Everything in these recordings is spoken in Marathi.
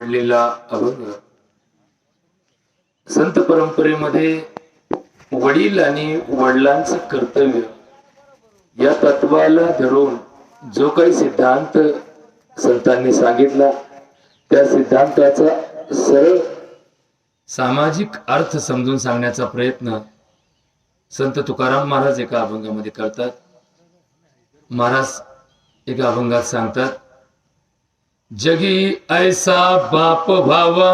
घडलेला अभंग संत परंपरेमध्ये वडील आणि वडिलांचं कर्तव्य या तत्वाला धरून जो काही सिद्धांत संतांनी सांगितला त्या सिद्धांताचा सरळ सामाजिक अर्थ समजून सांगण्याचा प्रयत्न संत तुकाराम महाराज एका अभंगामध्ये करतात. महाराज एका अभंगात सांगतात, जगी ऐसा बाप भावा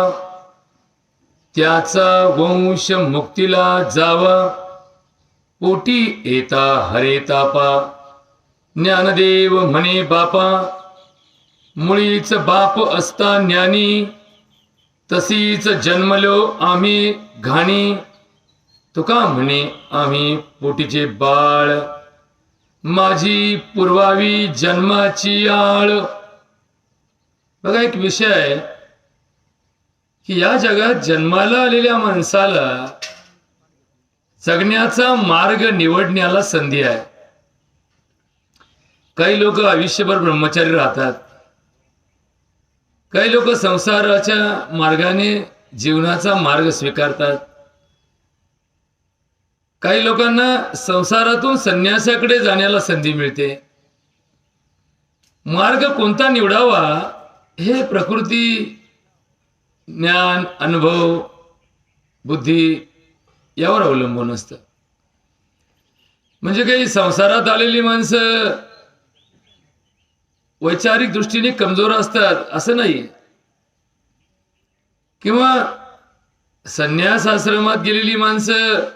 त्याचा वंश मुक्तीला जावा, पोटी येता हरे तापा ज्ञानदेव म्हणे बापा, मुळीच बाप असता ज्ञानी तशीच जन्मलो आम्ही घाणी, तुका म्हणे आम्ही पोटीचे बाळ माझी पुरवावी जन्माची आळ. बघा, एक विषय आहे की या जगात जन्माला आलेल्या माणसाला जगण्याचा मार्ग निवडण्याला संधी आहे. काही लोक आयुष्यभर ब्रह्मचारी राहतात, काही लोक संसाराच्या मार्गाने जीवनाचा मार्ग स्वीकारतात, काही लोकांना संसारातून संन्यासाकडे जाण्याला संधी मिळते. मार्ग कोणता निवडावा हे प्रकृती, ज्ञान, अनुभव, बुद्धी यावर अवलंबून असतं. म्हणजे काही संसारात आलेली माणसं वैचारिक दृष्टीने कमजोर असतात असं नाही, किंवा संन्यास आश्रमात गेलेली माणसं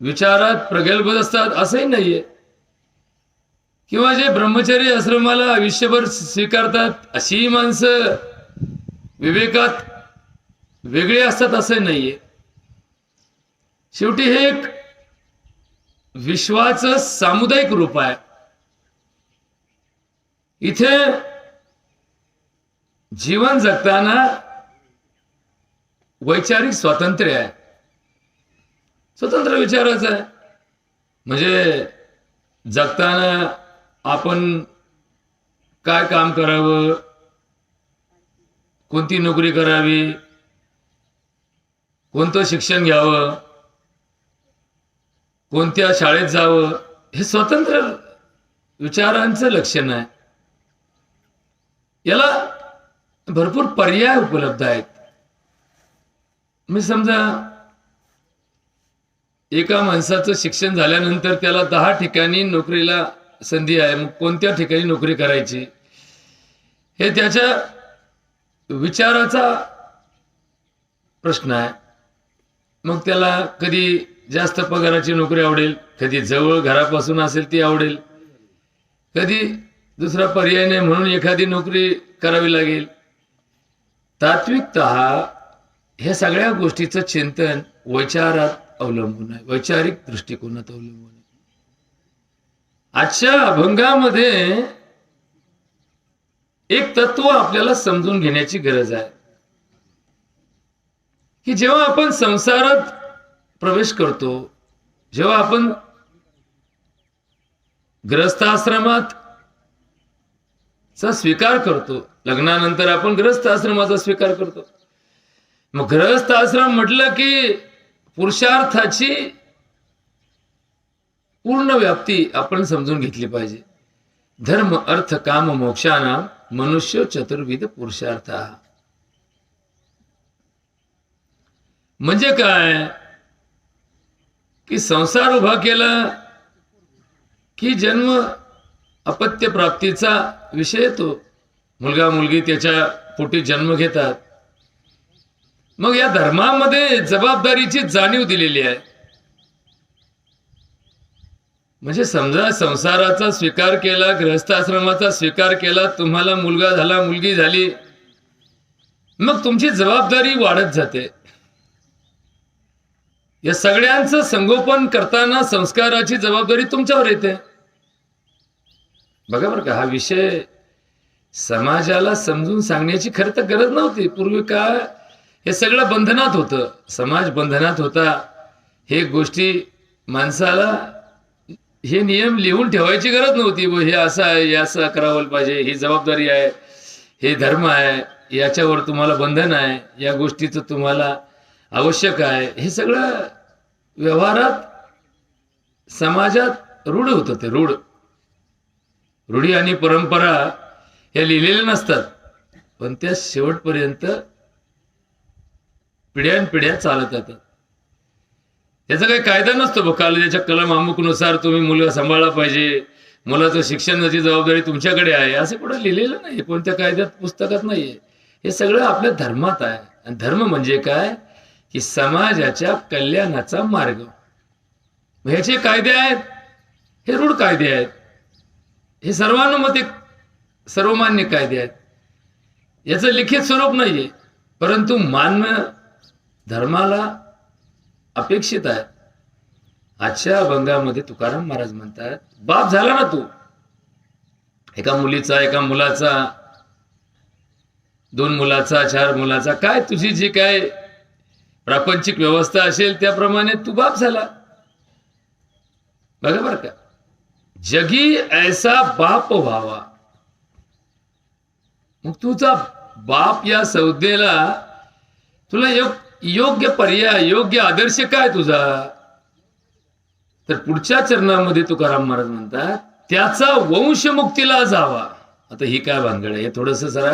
विचारात प्रगल्भ असतात असंही नाहीये, किंवा जे ब्रह्मचर्य आश्रमाला आयुष्यभर स्वीकारतात अशी माणसं विवेकात वेगळे असतात असं नाहीये. शेवटी हे एक विश्वाचं सामुदायिक रूप आहे. इथे जीवन जगताना वैचारिक स्वातंत्र्य आहे, स्वतंत्र विचाराचं आहे. म्हणजे जगताना आपण काय काम करावं, कोणती नोकरी करावी, कोणतं शिक्षण घ्यावं, कोणत्या शाळेत जावं, हे स्वतंत्र विचारांचं लक्षण आहे. याला भरपूर पर्याय उपलब्ध आहेत. मी समजा एका माणसाचं शिक्षण झाल्यानंतर त्याला 10 ठिकाणी नोकरीला संधी आहे, मग कोणत्या ठिकाणी नोकरी करायची हे त्याच्या विचाराचा प्रश्न आहे. मग त्याला कधी जास्त पगाराची नोकरी आवडेल, कधी जवळ घरापासून असेल ती आवडेल, कधी दुसरा पर्याय नाही म्हणून एखादी नोकरी करावी लागेल. तात्विकतः ह्या सगळ्या गोष्टीचं चिंतन वैचारात अवलंबून आहे, वैचारिक दृष्टिकोनात अवलंबून आहे. आजच्या अभंगामध्ये एक तत्व आपल्याला समजून घेण्याची गरज आहे की जेव्हा आपण संसारात प्रवेश करतो, जेव्हा आपण ग्रहस्थाश्रमात चा स्वीकार करतो, लग्नानंतर आपण ग्रहस्थ आश्रमाचा स्वीकार करतो. मग ग्रहस्थ आश्रम म्हटलं की पुरुषार्थाची पूर्ण व्याप्ती आपण समजून घेतली पाहिजे. धर्म अर्थ काम मोक्षानां मनुष्य चतुर्विध पुरुषार्थ. म्हणजे काय की संसार उभा केला की जन्म अपत्य प्राप्तीचा विषय येतो. मुलगा मुलगी त्याच्या पोटी जन्म घेतात. मग या धर्मामध्ये जबाबदारीची जाणीव दिलेली आहे. म्हणजे समजा संसाराचा स्वीकार केला, गृहस्थाश्रमाचा स्वीकार केला, तुम्हाला मुलगा झाला, मुलगी झाली, मग तुमची जबाबदारी वाढत जाते. या सगळ्यांचं संगोपन करताना संस्काराची जबाबदारी तुमच्यावर येते. बघा बरं का, हा विषय समाजाला समजून सांगण्याची खरं तर गरज नव्हती. पूर्वी काय हे सगळं बंधनात होतं, समाज बंधनात होता. हे गोष्टी माणसाला हे नियम लिहून ठेवायची गरज नव्हती. हे असं आहे, हे असं करावं पाहिजे, ही जबाबदारी आहे, हे धर्म आहे, याच्यावर तुम्हाला बंधन आहे, या गोष्टीचं तुम्हाला आवश्यक आहे, हे सगळं व्यवहारात समाजात रूढ होतं. ते रूढी आणि परंपरा या लिहिलेल्या नसतात, पण त्या शेवटपर्यंत पिढ्यानपिढ्या चालत येतात. याचा काही कायदा नसतो. कायद्याच्या कलम अमुकनुसार तुम्ही मुलगा सांभाळला पाहिजे, मुलाचं शिक्षणाची जबाबदारी तुमच्याकडे आहे, असं कुठं लिहिलेलं नाही, कोणत्या कायद्यात पुस्तकात नाहीये. हे सगळं आपल्या धर्मात आहे. आणि धर्म म्हणजे काय की समाजाच्या कल्याणाचा मार्ग. ह्याचे कायदे आहेत, हे रूढ कायदे आहेत, हे सर्वानुमते सर्वमान्य कायदे आहेत. याचं लिखित स्वरूप नाहीये, परंतु मानणं धर्माला अपेक्षित आहे. आजच्या अभंगामध्ये तुकाराम महाराज म्हणतात, बाप झाला ना तू, एका मुलीचा, एका मुलाचा, 2 मुलाचा, 4 मुलाचा, काय तुझी जी काय प्रापंचिक व्यवस्था असेल त्याप्रमाणे तू बाप झाला. बघा बरं का, जगी ऐसा बाप व्हावा. मग तुझा बाप या संज्ञेला तुला योग्य पर्याय, योग्य आदर्श काय तुझा? तर पुढच्या चरणामध्ये तुकाराम महाराज म्हणतात, त्याचा वंशमुक्तीला जावा. आता ही काय भानगड आहे, हे थोडस जरा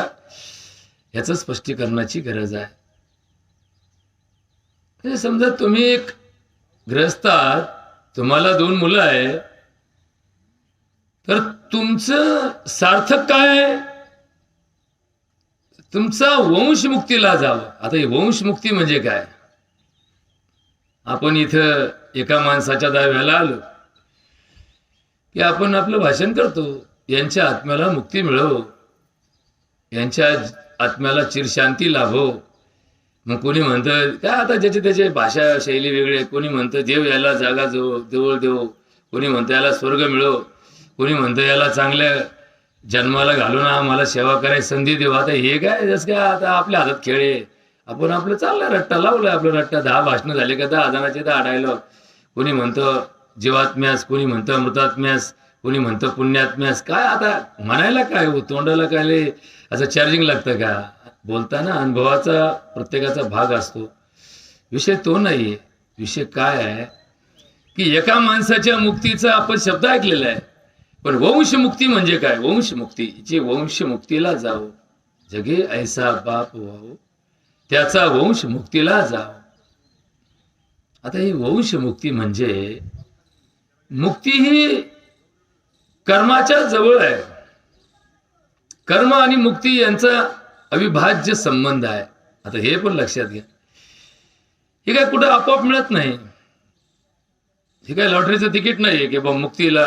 ह्याचं स्पष्टीकरणाची गरज आहे. समजा तुम्ही एक गृहस्थ आहात, तुम्हाला 2 मुलं आहे, तर तुमचं सार्थक काय आहे? तुमचा वंशमुक्तीला जावं. आता ही वंशमुक्ती म्हणजे काय? आपण इथं एका माणसाच्या दाव्याला आलो की आपण आपलं भाषण करतो, यांच्या आत्म्याला मुक्ती मिळो, यांच्या आत्म्याला चिरशांती लाभो. मग कोणी म्हणतं काय, आता ज्याची त्याची भाषा शैली वेगळी, कोणी म्हणतं देव याला जागा जवळ देव, कोणी म्हणतं याला स्वर्ग मिळो, कोणी म्हणतं याला चांगल्या जन्माला घालून आम्हाला सेवा करायची संधी देऊ. आता हे काय, जसं काय आता आपल्या हातात खेळ आहे, आपण आपलं चाललंय, रट्टा लावलाय आपलं, रट्टा 10 भाषणं झाले का 10 जणांचे 10 डायलॉग. कोणी म्हणतं जीवात्म्यास, कोणी म्हणतं मृतात्म्यास, कोणी म्हणतं पुण्यात्म्यास. काय आता म्हणायला काय हो, तोंडाला काय असं चार्जिंग लागतं का? बोलताना अनुभवाचा प्रत्येकाचा भाग असतो. विषय तो नाहीये. विषय काय आहे की एका माणसाच्या मुक्तीचा आपण शब्द ऐकलेला आहे, पण वंशमुक्ती म्हणजे काय? वंशमुक्ती, जे वंशमुक्तीला जावं, जगे ऐसा बाप व्हावं, त्याचा वंशमुक्तीला जावं. आता ही वंशमुक्ती म्हणजे, मुक्ती ही कर्माच्या जवळ आहे. कर्म आणि मुक्ती यांचा अविभाज्य संबंध आहे. आता हे पण लक्षात घ्या. हे काय कुठं आपोआप मिळत नाही. हे काय लॉटरीचं तिकीट नाही की बा मुक्तीला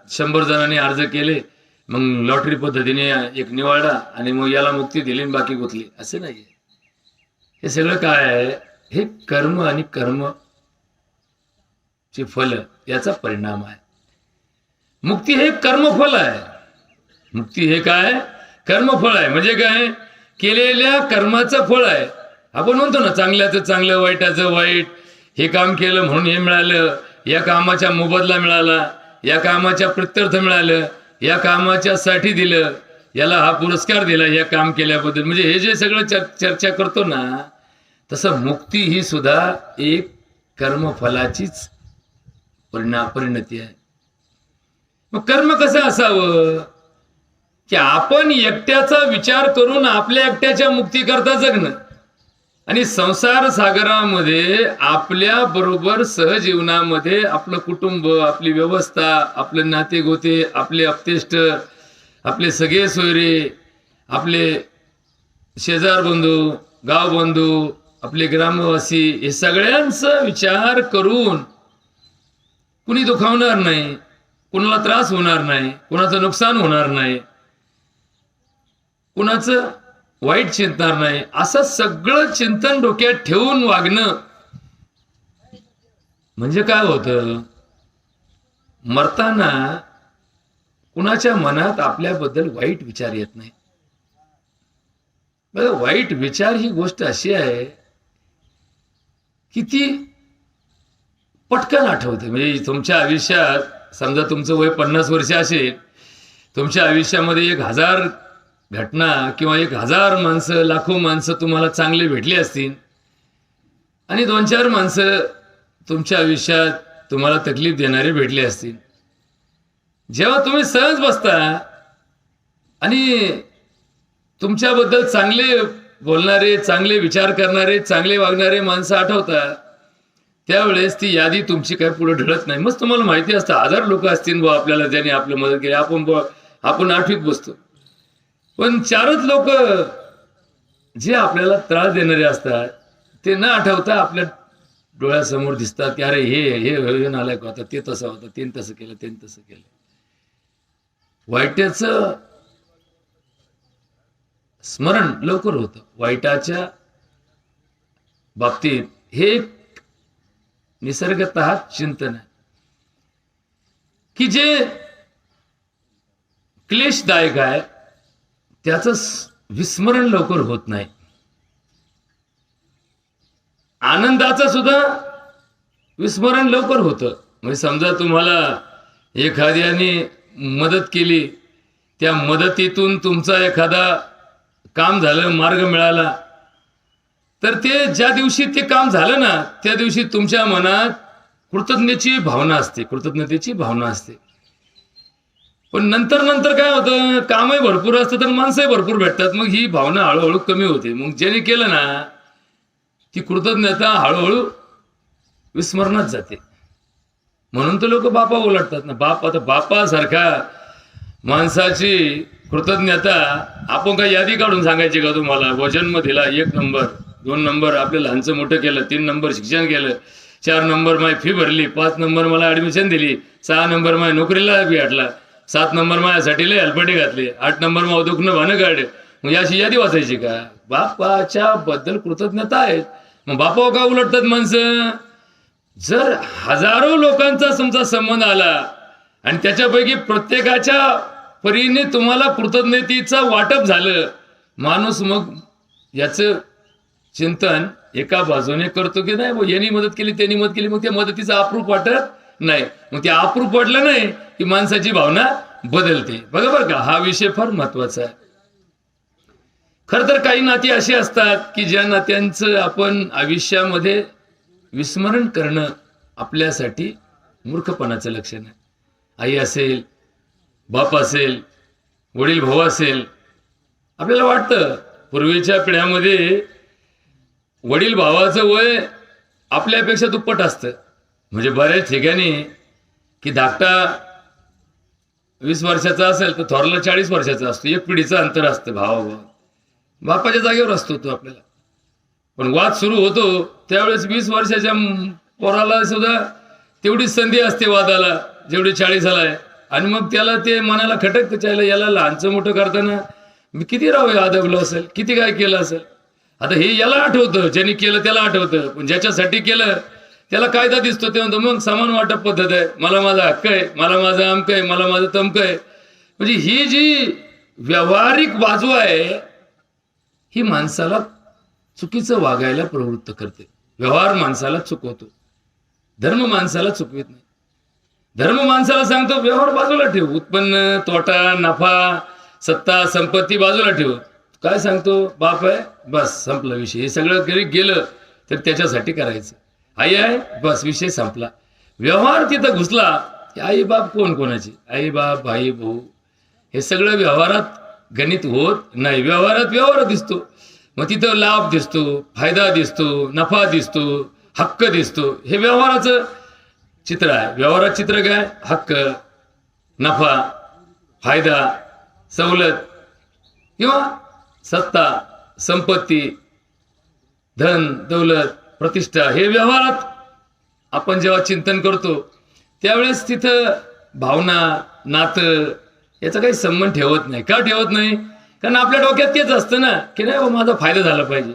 100 जणांनी अर्ज केले, मग लॉटरी पद्धतीने एक निवडला आणि मग याला मुक्ती दिली आणि बाकी गुंतली, असं नाही. हे सगळं काय आहे, हे कर्म आणि कर्म चे फल याचा परिणाम आहे. मुक्ती हे कर्मफल आहे. मुक्ती हे काय? कर्मफळ आहे. म्हणजे काय? केलेल्या कर्माचं फळ आहे. आपण म्हणतो ना, चांगल्याचं चांगलं, वाईटाचं वाईट. हे काम केलं म्हणून हे मिळालं, या कामाच्या मोबदला मिळाला, या कामाच्या प्रत्यर्थ मिळालं, या कामाच्या साठी दिलं, याला हा पुरस्कार दिला या काम केल्याबद्दल. म्हणजे हे जे सगळं चर्चा करतो ना, तसं मुक्ती ही सुद्धा एक कर्मफलाचीच परिणती आहे. मग कर्म कसं असावं की आपण एकट्याचा विचार करून आपल्या एकट्याच्या मुक्ती करता जगणं, आणि संसार सागरामध्ये आपल्या बरोबर सहजीवनामध्ये आपलं कुटुंब, आपली व्यवस्था, आपले नातेगोते, आपले अपतेष्ट, आपले सगळे सोयरे, आपले शेजार बंधू, गाव बंधू, आपले ग्रामवासी, हे सगळ्यांचा विचार करून कुणी दुखावणार नाही, कुणाला त्रास होणार नाही, कुणाचं नुकसान होणार नाही, कुणाचं वाईट चिंतणार नाही, असं सगळं चिंतन डोक्यात ठेवून वागणं म्हणजे काय होतं? मरताना कुणाच्या मनात आपल्याबद्दल वाईट विचार येत नाही. बघा, वाईट विचार ही गोष्ट अशी आहे की ती पटकन आठवते. म्हणजे तुमच्या आयुष्यात समजा तुमचं वय 50 वर्ष असेल, तुमच्या आयुष्यामध्ये 1000 घटना किंवा 1000 माणसं, लाखो माणसं तुम्हाला चांगले भेटली असतील आणि 2-4 माणसं तुमच्या आयुष्यात तुम्हाला तकलीफ देणारे भेटले असतील. जेव्हा तुम्ही सहज बसता आणि तुमच्याबद्दल चांगले बोलणारे, चांगले विचार करणारे, चांगले वागणारे माणसं आठवतात, त्यावेळेस ती यादी तुमची काय पुढे ढळत नाही. मग तुम्हाला माहिती असतं 1000 लोक असतील बुवा आपल्याला ज्यांनी आपलं मदत केली, आपण 8वीत बसतो. पण 4च लोक जे आपल्याला त्रास देणारे असतात ते न आठवता आपल्या डोळ्यासमोर दिसतात की अरे हे नालायक होता, ते तसं होतं, ते तसं केलं, ते तसं केलं. वाईटाचं स्मरण लवकर होतं. वाईटाच्या बाबतीत हे एक निसर्गतः चिंतन आहे की जे क्लेशदायक आहे त्याचं विस्मरण लवकर होत नाही. आनंदाचं सुद्धा विस्मरण लवकर होतं. म्हणजे समजा तुम्हाला एखाद्याने मदत केली, त्या मदतीतून तुमचा एखादा काम झालं, मार्ग मिळाला, तर ते ज्या दिवशी ते काम झालं ना त्या दिवशी तुमच्या मनात कृतज्ञतेची भावना असते. पण नंतर काय होतं, कामही भरपूर असतं तर माणसंही भरपूर भेटतात, मग ही भावना हळूहळू कमी होते. मग ज्याने केलं ना ती कृतज्ञता हळूहळू विस्मरणात जाते. म्हणून तर लोक बापा ओलाटतात ना. आता बापासारखा माणसाची कृतज्ञता आपण काय यादी काढून सांगायची का तुम्हाला? जन्म दिला 1 नंबर, 2 नंबर आपलं लहानचं मोठं केलं, 3 नंबर शिक्षण केलं, 4 नंबर माझी फी भरली, 5 नंबर मला ऍडमिशन दिली, 6 नंबर माझ्या नोकरीला भेटला, 7 नंबर माझ्यासाठी लय हेल्पटी घातली, 8 नंबर मग दुखणं भानं काढ. मग याची यादी वाचायची का? बापाच्या बद्दल कृतज्ञता आहेत. मग बापा का उलटतात माणसं? जर हजारो लोकांचा तुमचा संबंध आला आणि त्याच्यापैकी प्रत्येकाच्या परीने तुम्हाला कृतज्ञतेचं वाटप झालं, माणूस मग याचं चिंतन एका बाजूने करतो की नाही यांनी मदत केली, त्यांनी मदत केली, मग त्या मदतीचं अप्रूप वाटत नाही. मग ते अप्रूप वाटलं नाही की माणसाची भावना बदलते. बरोबर का? हा विषय फार महत्वाचा आहे. खर तर काही नाती अशी असतात की ज्या नात्यांचं आपण आयुष्यामध्ये विस्मरण करणं आपल्यासाठी मूर्खपणाचं लक्षण आहे. आई असेल, बाप असेल, वडील भाऊ असेल. आपल्याला वाटतं पूर्वीच्या पिढ्यामध्ये वडील भावाचं वय आपल्यापेक्षा दुप्पट असतं. म्हणजे बऱ्याच ठिकाणी की धाकटा 20 वर्षाचा असेल तर थोरला 40 वर्षाचा असतो. एक पिढीचं अंतर असतं भावा बापाच्या जागेवर असतो तो आपल्याला. पण वाद सुरू होतो त्यावेळेस 20 वर्षाच्या पोराला सुद्धा तेवढीच संधी असते वादाला जेवढी 40ला आहे. आणि मग त्याला ते मनाला खटकतं, चायला याला लहानचं मोठं करताना मी किती आदबलं असेल, किती काय केलं असेल. आता हे याला आठवतं, ज्यांनी केलं त्याला आठवतं, पण ज्याच्यासाठी केलं त्याला कायदा दिसतो. ते म्हणतो मग समान वाटप पद्धत आहे, मला माझा हक्क आहे, मला माझा अमक आहे, मला माझं तमक आहे. म्हणजे ही जी व्यावहारिक बाजू आहे ही माणसाला चुकीचं वागायला प्रवृत्त करते. व्यवहार माणसाला चुकवतो, धर्म माणसाला चुकवित नाही. धर्म माणसाला सांगतो व्यवहार बाजूला ठेव, उत्पन्न, तोटा, नफा, सत्ता, संपत्ती बाजूला ठेव. काय सांगतो? बाप आहे बस संपला विषय. हे सगळं जरी गेलं तर त्याच्यासाठी करायचं. आई आहे बस विषय संपला. व्यवहार तिथं घुसला की आई बाप कोण कोणाची, आई बाप, भाई भाऊ, हे सगळं व्यवहारात गणित होत नाही. व्यवहारात व्यवहार दिसतो, मग तिथं लाभ दिसतो, फायदा दिसतो, नफा दिसतो, हक्क दिसतो. हे व्यवहाराचं चित्र आहे. व्यवहाराचं चित्र काय? हक्क, नफा, फायदा, सवलत किंवा सत्ता, संपत्ती, धन, दौलत, प्रतिष्ठा. हे व्यवहारात आपण जेव्हा चिंतन करतो त्यावेळेस तिथं भावना, नातं याचा काही संबंध ठेवत नाही. का ठेवत नाही? कारण आपल्या डोक्यात तेच असतं ना की नाही माझा फायदा झाला पाहिजे.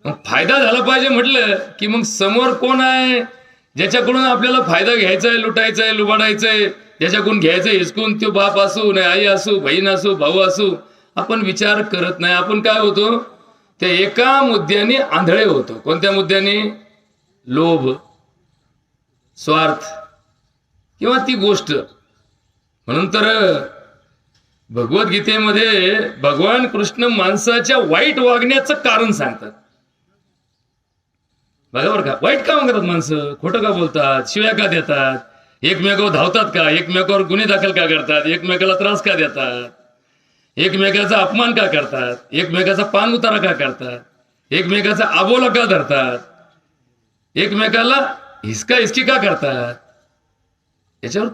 मग फायदा झाला पाहिजे म्हटलं की मग समोर कोण आहे ज्याच्याकडून आपल्याला फायदा घ्यायचा आहे, लुटायचा आहे, लुबाडायचा आहे, ज्याच्याकडून घ्यायचं आहे हिसकून, तो बाप असू, नाही आई असू, बहीण असू, भाऊ असू, आपण विचार करत नाही. आपण काय होतो? त्या एका मुद्द्याने आंधळे होतो. कोणत्या मुद्द्याने? लोभ, स्वार्थ किंवा ती गोष्ट. म्हणून तर भगवद्गीतेमध्ये भगवान कृष्ण माणसाच्या वाईट वागण्याचं कारण सांगतात. बघा बरं का, वाईट का वागतात माणसं, खोटं का बोलतात, शिव्या का देतात, एकमेकावर धावतात का, एकमेकावर गुन्हे दाखल का करतात, एकमेकाला त्रास का देतात, एकमेकाचा अपमान का करतात, एकमेकाचा पान उतारा का करतात, एकमेकाचा आबोला का धरतात, एकमेकाला हिसका हिसकी का करतात, याच्यावर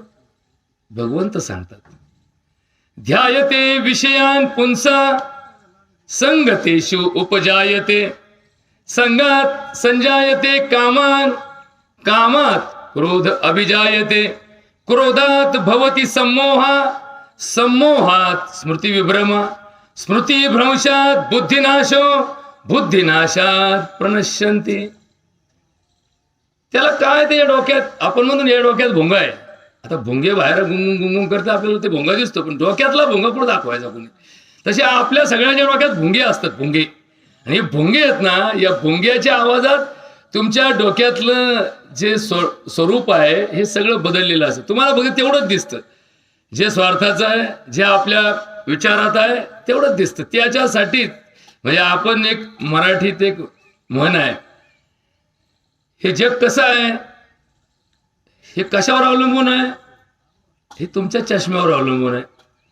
भगवंत सांगतात. ध्यायते विषयान पुंसा संगतेषु उपजायते संगात संजायते कामान कामात क्रोध अभिजायते क्रोधात भवति सम्मोहा सम्मोहात स्मृती विभ्रम स्मृती भ्रंशात बुद्धिनाशो बुद्धिनाशात प्रणश्यन्ति. त्याला काय ते डोक्यात, आपण म्हणून या डोक्यात भोंगा आहे. आता भोंगे बाहेर गुंगुम गुंगुम करते, आपल्याला ते भोंगा दिसतो, पण डोक्यातला भोंगा कुठं दाखवायचा कोणी. तसे आपल्या सगळ्यांच्या डोक्यात भोंगे असतात, भोंगे. आणि भोंगे आहेत ना, या भोंग्याच्या आवाजात तुमच्या डोक्यातलं जे स्वरूप आहे हे सगळं बदललेलं असतं. तुम्हाला बघा तेवढंच दिसतं, जे स्वार्थाचं आहे, जे आपल्या विचारात आहे तेवढंच दिसतं. त्याच्यासाठीच म्हणजे आपण एक मराठीत एक म्हण आहे, हे जग कसं आहे, हे कशावर अवलंबून आहे, हे तुमच्या चष्म्यावर अवलंबून आहे.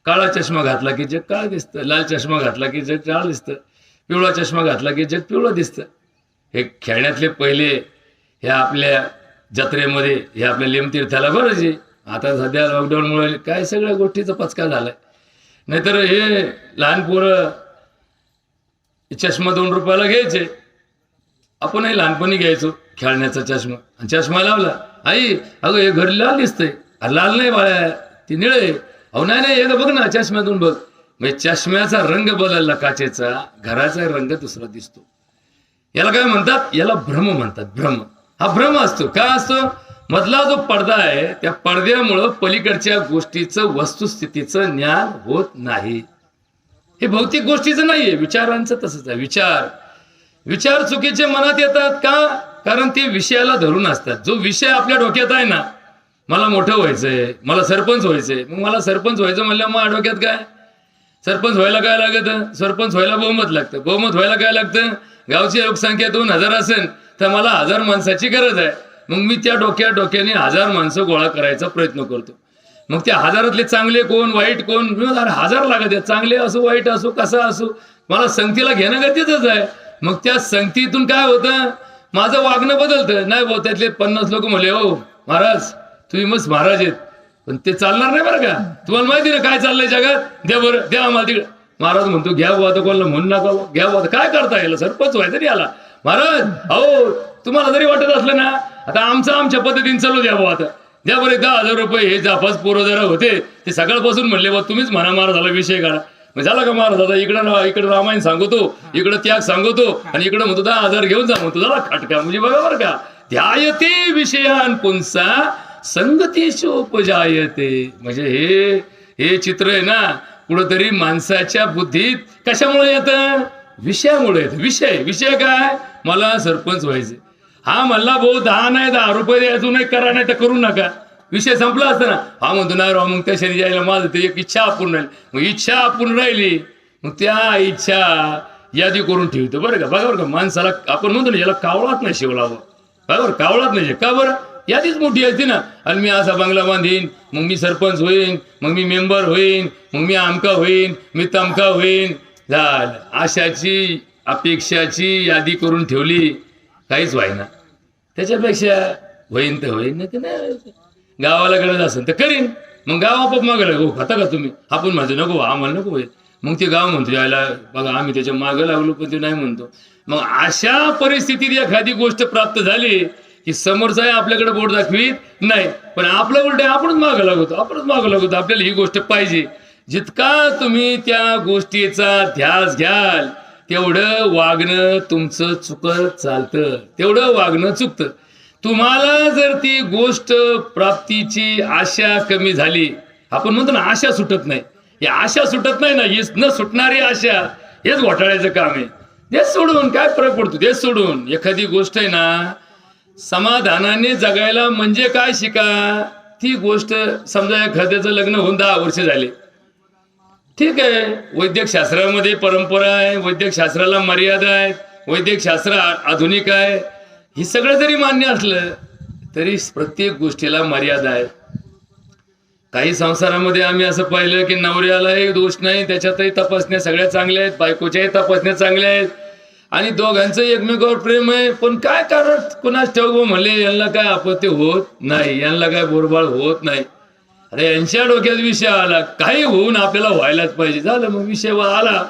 काळा चष्मा घातला की जग काळं दिसतं, लाल चष्मा घातला की जग लाल दिसतं, पिवळा चष्मा घातला की जग पिवळं दिसतं. हे खेळण्यातले पहिले हे आपल्या जत्रेमध्ये हे आपल्या लेमतीर्थाला बरंच आहे. आता सध्या लॉकडाऊनमुळे काय सगळ्या गोष्टीचा पचका झालाय. नाहीतर हे लहान पोरं चष्मा 2 रुपयाला घ्यायचे, आपणही लहानपणी घ्यायचो खेळण्याचा चष्मा. आणि चष्मा लावला, आई अगं हे घर लाल दिसतंय, लाल नाही बाळा ती निळे. अहो नाही नाही, एकदा बघ ना चष्म्यातून बघ. म्हणजे चष्म्याचा रंग बदलला काचेचा, घराचा रंग दुसरा दिसतो. याला काय म्हणतात, याला भ्रम म्हणतात. भ्रम हा भ्रम असतो. का असतो, मधला जो पडदा आहे त्या पडद्यामुळं पलीकडच्या गोष्टीचं वस्तुस्थितीचं ज्ञान होत नाही. हे भौतिक गोष्टीचं नाहीये, विचारांचं तसंच आहे. विचार चुकीचे मनात येतात का, कारण ते विषयाला धरून असतात. जो विषय आपल्या डोक्यात आहे ना, मला मोठं व्हायचंय, मला सरपंच व्हायचंय, मग मला सरपंच व्हायचं म्हणलं मग डोक्यात काय, सरपंच व्हायला काय लागतं, सरपंच व्हायला बहुमत लागतं, बहुमत व्हायला काय लागतं, गावची लोकसंख्या 2000 असेल तर मला 1000 माणसाची गरज आहे. मग मी त्या डोक्याने 1000 माणसं गोळा करायचा प्रयत्न करतो. मग त्या 1000तले चांगले कोण, वाईट कोण, 1000 लागत आहेत, चांगले असो वाईट असो कसं असो, मला संगतीला घेणं गरजेचंच आहे. मग त्या संगतीतून काय होतं, माझं वागणं बदलतं. नाही भाऊ, त्यातले 50 लोक म्हणले, हो महाराज तुम्ही मस्त महाराज आहेत, पण ते चालणार नाही बरं का, तुम्हाला माहिती ना काय चाललंय जगात, द्या बरं द्या आम्हाला तिकडे. महाराज म्हणतो घ्या बुवा, आता कोणाला म्हणू नका, घ्या बुवा, काय करता याला, सरपंच व्हायचं नाही याला. महाराज अहो तुम्हाला जरी वाटत असलं ना, आता आमच्या पद्धतीने चालू द्या बुवा, आता द्या बरं 10,000 रुपये. हे जाफास पोरं जरा होते ते सकाळपासून म्हणले बा तुम्हीच म्हणा महाराजाला विषय काढा. मग झाला का महाराज, आता इकडं रामायण सांगतो, इकडं त्याग सांगतो, आणि इकडं म्हणतो 10,000 घेऊन जा म्हणतो, झाला खटका. म्हणजे बघा बरं का, ध्यायते विषयान पुंसा संगतीषु उपजायते. म्हणजे हे चित्र आहे ना, कुठंतरी माणसाच्या बुद्धीत कशामुळे येतं, विषयामुळे येतं. विषय काय, मला सरपंच व्हायचे. हा म्हणला भाऊ 10 नाही 10 रुपये द्यायचो, नाही करा नाही तर करू नका, विषय संपला असता ना. हा म्हणतो नाही राव, मग त्या शरीर जायला माझं ते एक इच्छा अपूर्ण राहिली. मग इच्छा अपूर्ण राहिली, मग त्या इच्छा यादी करून ठेवतो. बरं का, बघा बरं का, माणसाला आपण म्हणतो ना याला कावळात नाही शिवलावं. बरोबर, कावळात नाही का बरं, यादीच मोठी असते ना. आणि मी असा बंगला बांधीन, मग मी सरपंच होईन, मग मी मेंबर होईन, मग मी आमका होईन, मी तमका होईन. झालं, आशाची अपेक्षाची यादी करून ठेवली, काहीच व्हायना. त्याच्यापेक्षा होईन तर होईन, नाही तर नाही. गावाला गरज असेल तर करीन, मग गाव आपोआप मागं लागो, खाता का तुम्ही, आपण म्हणतो नको आम्हाला नको होईल, मग ते गाव म्हणतो यायला बघा आम्ही त्याच्या मागं लागलो, पण ते नाही म्हणतो. मग अशा परिस्थितीत एखादी गोष्ट प्राप्त झाली की समोरचा आपल्याकडे बोट दाखवीत नाही, पण आपलं उलट आपणच मागं लागतो, आपल्याला ही गोष्ट पाहिजे. जितका तुम्ही त्या गोष्टीचा ध्यास घ्याल तेवढं वागणं तुमचं चुकत चालतं, तेवढं वागणं चुकतं. तुम्हाला जर ती गोष्ट प्राप्तीची आशा कमी झाली, आपण म्हणतो ना आशा सुटत नाही, ही आशा सुटत नाही ना, ही न सुटणारी आशा, हेच घोटाळ्याचं काम आहे. देश सोडून काय फरक पडतो, देश सोडून एखादी गोष्ट आहे ना, समाधानाने जगायला म्हणजे काय शिका. ती गोष्ट समजा एखाद्याचं लग्न होऊन 10 वर्ष झाले, ठीक आहे, वैद्यक शास्त्रामध्ये परंपरा आहे, वैद्यक शास्त्राला मर्यादा आहेत, वैद्यक शास्त्र आधुनिक आहे, हे सगळं जरी मान्य असलं तरी प्रत्येक गोष्टीला मर्यादा आहे. काही संसारामध्ये आम्ही असं पाहिलं की नवऱ्यालाही दोष नाही, त्याच्यातही तपासण्या सगळ्या चांगल्या आहेत, बायकोच्याही तपासण्या चांगल्या आहेत आणि दोघांचं एकमेकावर प्रेम आहे. पण काय कारण कोणाच ठेव म्हणले यांना काय आपत्ती होत नाही, यांना काय बोरबाळ होत नाही. अरे यांच्या डोक्यात विषय आला, काही होऊन आपल्याला व्हायलाच पाहिजे, झालं. मग विषय आला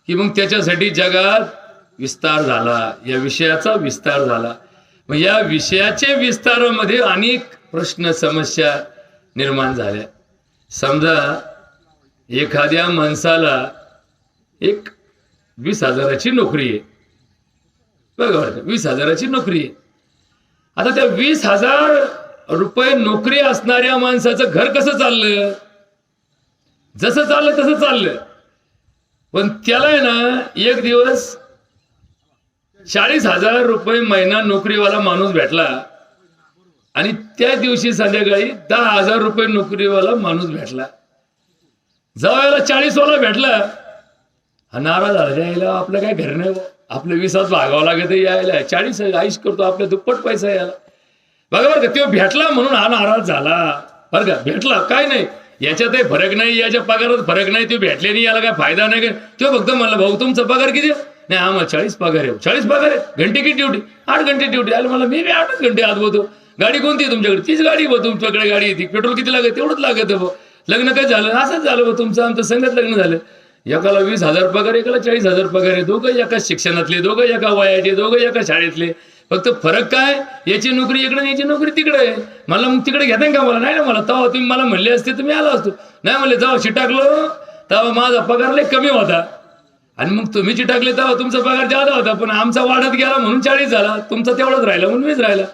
की मग त्याच्यासाठी जगात विस्तार झाला, या विषयाचा विस्तार झाला. मग या विषयाचे विस्तारामध्ये अनेक प्रश्न समस्या निर्माण झाल्या. समजा एखाद्या माणसाला एक 20,000ची नोकरी आहे, बघा 20,000ची नोकरी आहे. आता त्या 20,000 रुपये नोकरी असणाऱ्या माणसाचं घर कसं चाललं, जसं चाललं तसं चाललं. पण त्याला आहे ना एक दिवस 40,000 रुपये महिना नोकरीवाला माणूस भेटला आणि त्या दिवशी संध्याकाळी 10,000 रुपये नोकरीवाला माणूस भेटला. जवळला 40 वाला भेटला, हा नाराज झाला, यायला आपलं काय घर नाही, आपलं 20च भागावं लागत यायला, 40 आयुष करतो, आपल्या दुप्पट पैसा यायला. बघा बरं का, तो भेटला म्हणून हा नाराज झाला. बरं का, भेटला काय नाही, याच्यातही फरक नाही, याच्या पगारात फरक नाही, तो भेटले नाही याला काय फायदा नाही का. तो फक्त म्हणला भाऊ तुमचा पगार किती, नाही आम्हाला 40 पगार आहे. 40 पगार आहे, घंटे किती ड्युटी, 8 घंटे ड्युटी. आलं मला, मी 8च घंटे आत बोलतो. गाडी कोणती आहे तुमच्याकडे, तीच गाडी बघ, तुमच्याकडे गाडी येते, पेट्रोल किती लागत तेवढंच लागत बघ. लग्न काय झालं, असंच झालं बघ, तुमचं आमचं संगत लग्न झालं. एकाला 20,000 पगार, एकाला 40,000 पगार आहे. दोघं एका शिक्षणातले, दोघं एका वयाचे, दोघं एका शाळेतले. फक्त फरक काय, याची नोकरी इकडे, याची नोकरी तिकडे आहे. मला मग तिकडे घेता का, मला नाही ना, मला तेव्हा तुम्ही मला म्हणले असते तुम्ही आलो असतो. नाही म्हणले, जेव्हा चिटाकलो तेव्हा माझा पगार लय कमी होता आणि मग तुम्ही चिटाकले तेव्हा तुमचा पगार जादा होता, पण आमचा वाढत गेला म्हणून 40 झाला, तुमचा तेवढाच राहिला म्हणून मीच राहिला.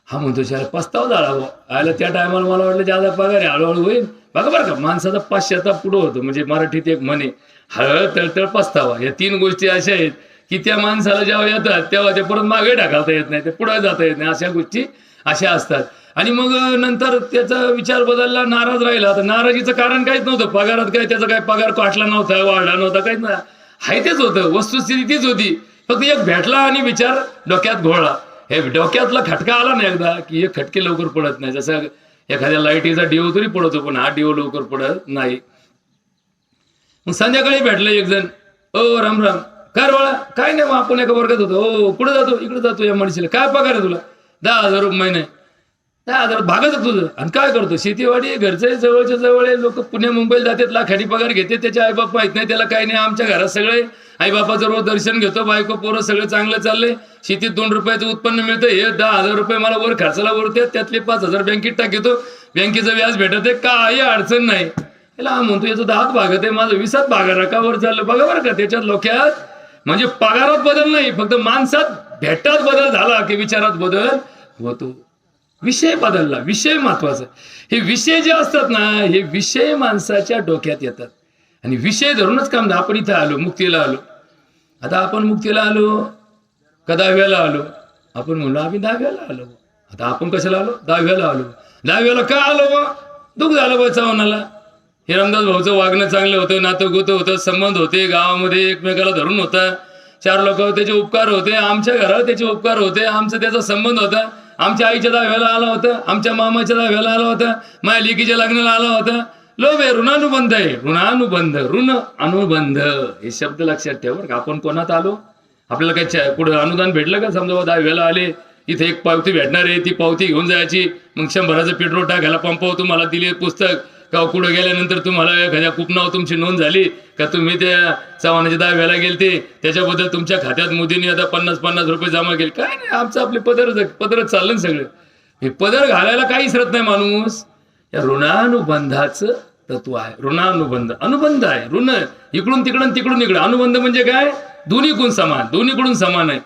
हा म्हणतो शाळा पस्ताव झाला आयला. त्या टायमाला मला वाटलं जादा पगार आहे, हळूहळू होईल. बघा बरं का, माणसाचा पश्चाताप पुढं होतो, म्हणजे मराठीत एक म्हणे, हळहळ तळतळ पस्तावा. या 3 गोष्टी अशा आहेत की त्या माणसाला जेव्हा येतात तेव्हा ते परत मागे ढकलता येत नाही, ते पुढे जाता येत नाही. अशा गोष्टी अशा असतात. आणि मग नंतर त्याचा विचार बदलला, नाराज राहिला. तर नाराजीचं कारण काहीच नव्हतं, पगारात काय त्याचा काय पगार काटला नव्हता, वाढला नव्हता, काहीच नाही, हाय तेच होतं, वस्तुस्थिती तीच होती. फक्त एक भेटला आणि विचार डोक्यात घोळला. हे डोक्यातला खटका आला ना एकदा की हे खटके लवकर पडत नाही. जसं एखाद्या लाईटीचा डिओ तरी पडतो, पण हा डिओ लवकर पडत नाही. मग संध्याकाळी भेटलं एक जण, ओ राम राम, काय रोळा, काय नाही, मग आपण एका वर्गात होतो. हो कुठे जातो, इकडे जातो. या म्हणशील काय पगार आहे तुला, 10,000 रुपये महिने. 10,000 भागत तुझं, आणि काय करतो, शेतीवाडी, घरचे जवळच्या जवळ. लोक पुणे मुंबईला जातात, लाखाची पगार घेते, त्याचे आईबाप माहित नाही त्याला काही नाही. आमच्या घरात सगळे आईबापाचं रोज दर्शन घेतो, बायको पोरं सगळं चांगलं चाललंय, शेतीत 2 रुपयाचं उत्पन्न मिळतं, हे 10,000 रुपये मला वर खर्चाला वरते, त्यातले 5,000 बँकेत टाकतो, बँकेचं व्याज भेटत आहे, काही अडचण नाही. याला म्हणतो याचं 10च भागत आहे, माझं 20च भागा रकावर चाललं. बघा बरं का, त्याच्यात लोक्यात म्हणजे पगारात बदल नाही, फक्त माणसात भेटात बदल झाला की विचारात बदल होतो. विषय बदलला, विषय महत्वाचा. हे विषय जे असतात ना, हे विषय माणसाच्या डोक्यात येतात आणि विषय धरूनच काम. आपण इथं आलो, मुक्तीला आलो. आता आपण मुक्तीला आलो का 10व्याला आलो, आपण म्हणलो आम्ही 10व्याला आलो. आता आपण कशाला आलो, 10व्याला आलो. 10व्याला का आलो, मग दुःख झालं बा चव्हाणाला. हे रामदास भाऊचं वागणं चांगलं होतं, नातं गोतं होतं, संबंध होते, गावामध्ये एकमेकाला धरून होता, 4 लोक त्याचे उपकार होते, आमच्या घरावर त्याचे उपकार होते, आमचा त्याचा संबंध होता. आमच्या आईच्या 10व्याला आला होता, आमच्या मामाच्या 10व्याला आला होता, माझ्या लेकीच्या लग्नाला आला होता. लोभ आहे, ऋणानुबंध आहे, ऋणानुबंध, ऋण अनुबंध, हे शब्द लक्षात ठेव. आपण कोणात आलो, आपल्याला काय पुढे अनुदान भेटलं का. समजा 10व्याला आले, इथे एक पावती भेटणार आहे, ती पावती घेऊन जायची, मग 100चं पेट्रोल टाकायला पंपावर तुम्हाला दिले पुस्तक, का पुढे गेल्यानंतर तुम्हाला एखाद्या कुपनावर तुमची नोंद झाली का, तुम्ही त्या चव्हाणाच्या 10व्याला गेलते, त्याच्याबद्दल तुमच्या खात्यात मोदींनी आता 50-50 रुपये जमा केले. काय नाही, आमचं आपले पदरच चाललं सगळं. हे पदर घालायला काही इसरत नाही माणूस. या ऋणानुबंधाचं तत्व आहे. ऋणानुबंध, अनुबंध आहे, ऋण इकडून तिकडून, तिकडून इकडं. अनुबंध म्हणजे काय, दोन्हीकडून समान, दोन्हीकडून समान आहे.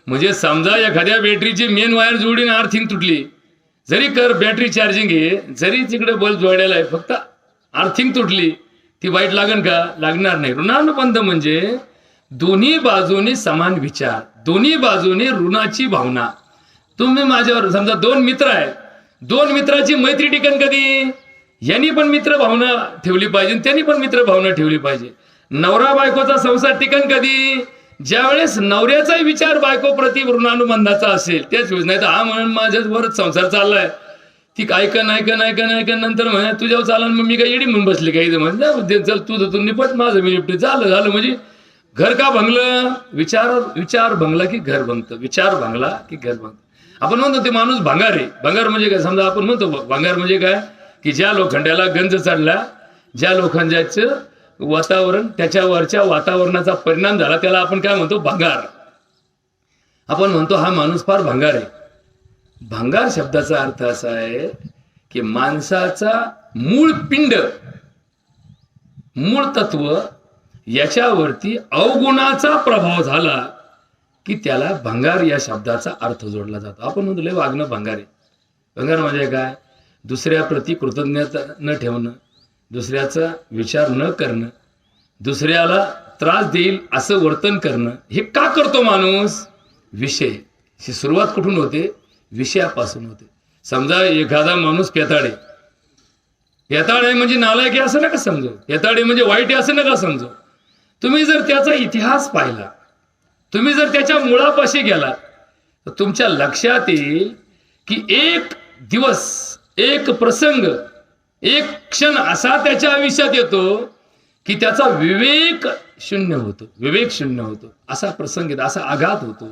म्हणजे समजा एखाद्या बॅटरीची मेन वायर जोडीने अर्थिंग तुटली, जरी बॅटरी चार्जिंग आहे, जरी तिकडे बल्ब जोडायला आहे, फक्त अर्थिंग तुटली, ती वाईट लागन का, लागणार नाही. ऋणानुबंध म्हणजे दोन्ही बाजूने समान विचार, दोन्ही बाजूने ऋणाची भावना. तुम्ही माझ्यावर समजा 2 मित्र आहेत, 2 मित्राची मैत्री टिकन कधी, यांनी पण मित्र भावना ठेवली पाहिजे, त्यांनी पण मित्र भावना ठेवली पाहिजे. नवरा बायकोचा संसार टिकन कधी? ज्यावेळेस नवऱ्याचाही विचार बायको प्रति ऋणानुबंधाचा असेल त्याच वेळेस. नाही तर हा म्हणून माझ्यावरच संसार चाललाय, ती ऐकन नंतर म्हणा तुझ्यावर चालन, मग मी काय येडी म्हणून बसले काही म्हणजे चल तुझं तू निपट, माझं मी निपटे, झालं म्हणजे घर का भंगलं? विचार भंगला की घर भंगतं, विचार भंगला की घर भंगतं. आपण म्हणतो ते माणूस भंगार आहे. भंगार म्हणजे काय? समजा आपण म्हणतो भंगार म्हणजे काय की ज्या लोखंडाला गंज चढला, ज्या लोखंडाचं वातावरण त्याच्यावरच्या वातावरणाचा परिणाम झाला, त्याला आपण काय म्हणतो? भंगार. आपण म्हणतो हा माणूस फार भंगार आहे. भंगार शब्दाचा अर्थ असा आहे की माणसाचा मूळ पिंड, मूळ तत्व याच्यावरती अवगुणाचा प्रभाव झाला की त्याला भंगार या शब्दाचा अर्थ जोडला जातो. आपण म्हणतो लय वागणं भंगार आहे. भंगार म्हणजे काय? दुसऱ्याप्रती कृतज्ञता न ठेवणं, दुसऱ्याचा विचार न करणं, दुसऱ्याला त्रास देईल असं वर्तन करणं. हे का करतो माणूस? विषय. ही सुरुवात कुठून होते? विषयापासून होते. समजा एखादा माणूस पेताडे, पेताड आहे म्हणजे नालायक आहे असं नका समजू, पेताडे म्हणजे वाईट आहे असं नका समजू. तुम्ही जर त्याचा इतिहास पाहिला, तुम्ही जर त्याच्या मुळापाशी गेलात, तर तुमच्या लक्षात येईल की एक दिवस, एक प्रसंग, एक क्षण असा त्याच्या आयुष्यात येतो की त्याचा विवेक शून्य होतो, विवेक शून्य होतो. असा प्रसंग येतो, असा आघात होतो,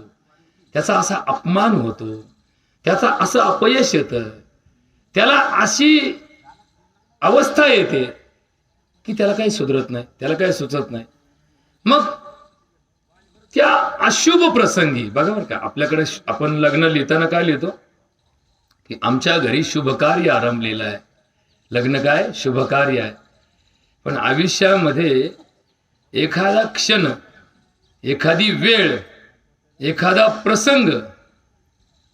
त्याचा असा अपमान होतो, त्याचा असं अपयश येतं, त्याला अशी अवस्था येते की त्याला काही सुधरत नाही, त्याला काही सुचत नाही. मग त्या अशुभ प्रसंगी बघा बरं का, आपल्याकडे आपण लग्न लिहिताना काय लिहितो की आमच्या घरी शुभकार्य आरंभलेलं आहे. लग्न काय? शुभकार्य आहे. पण आयुष्यामध्ये एखादा क्षण, एखादी वेळ, एखादा प्रसंग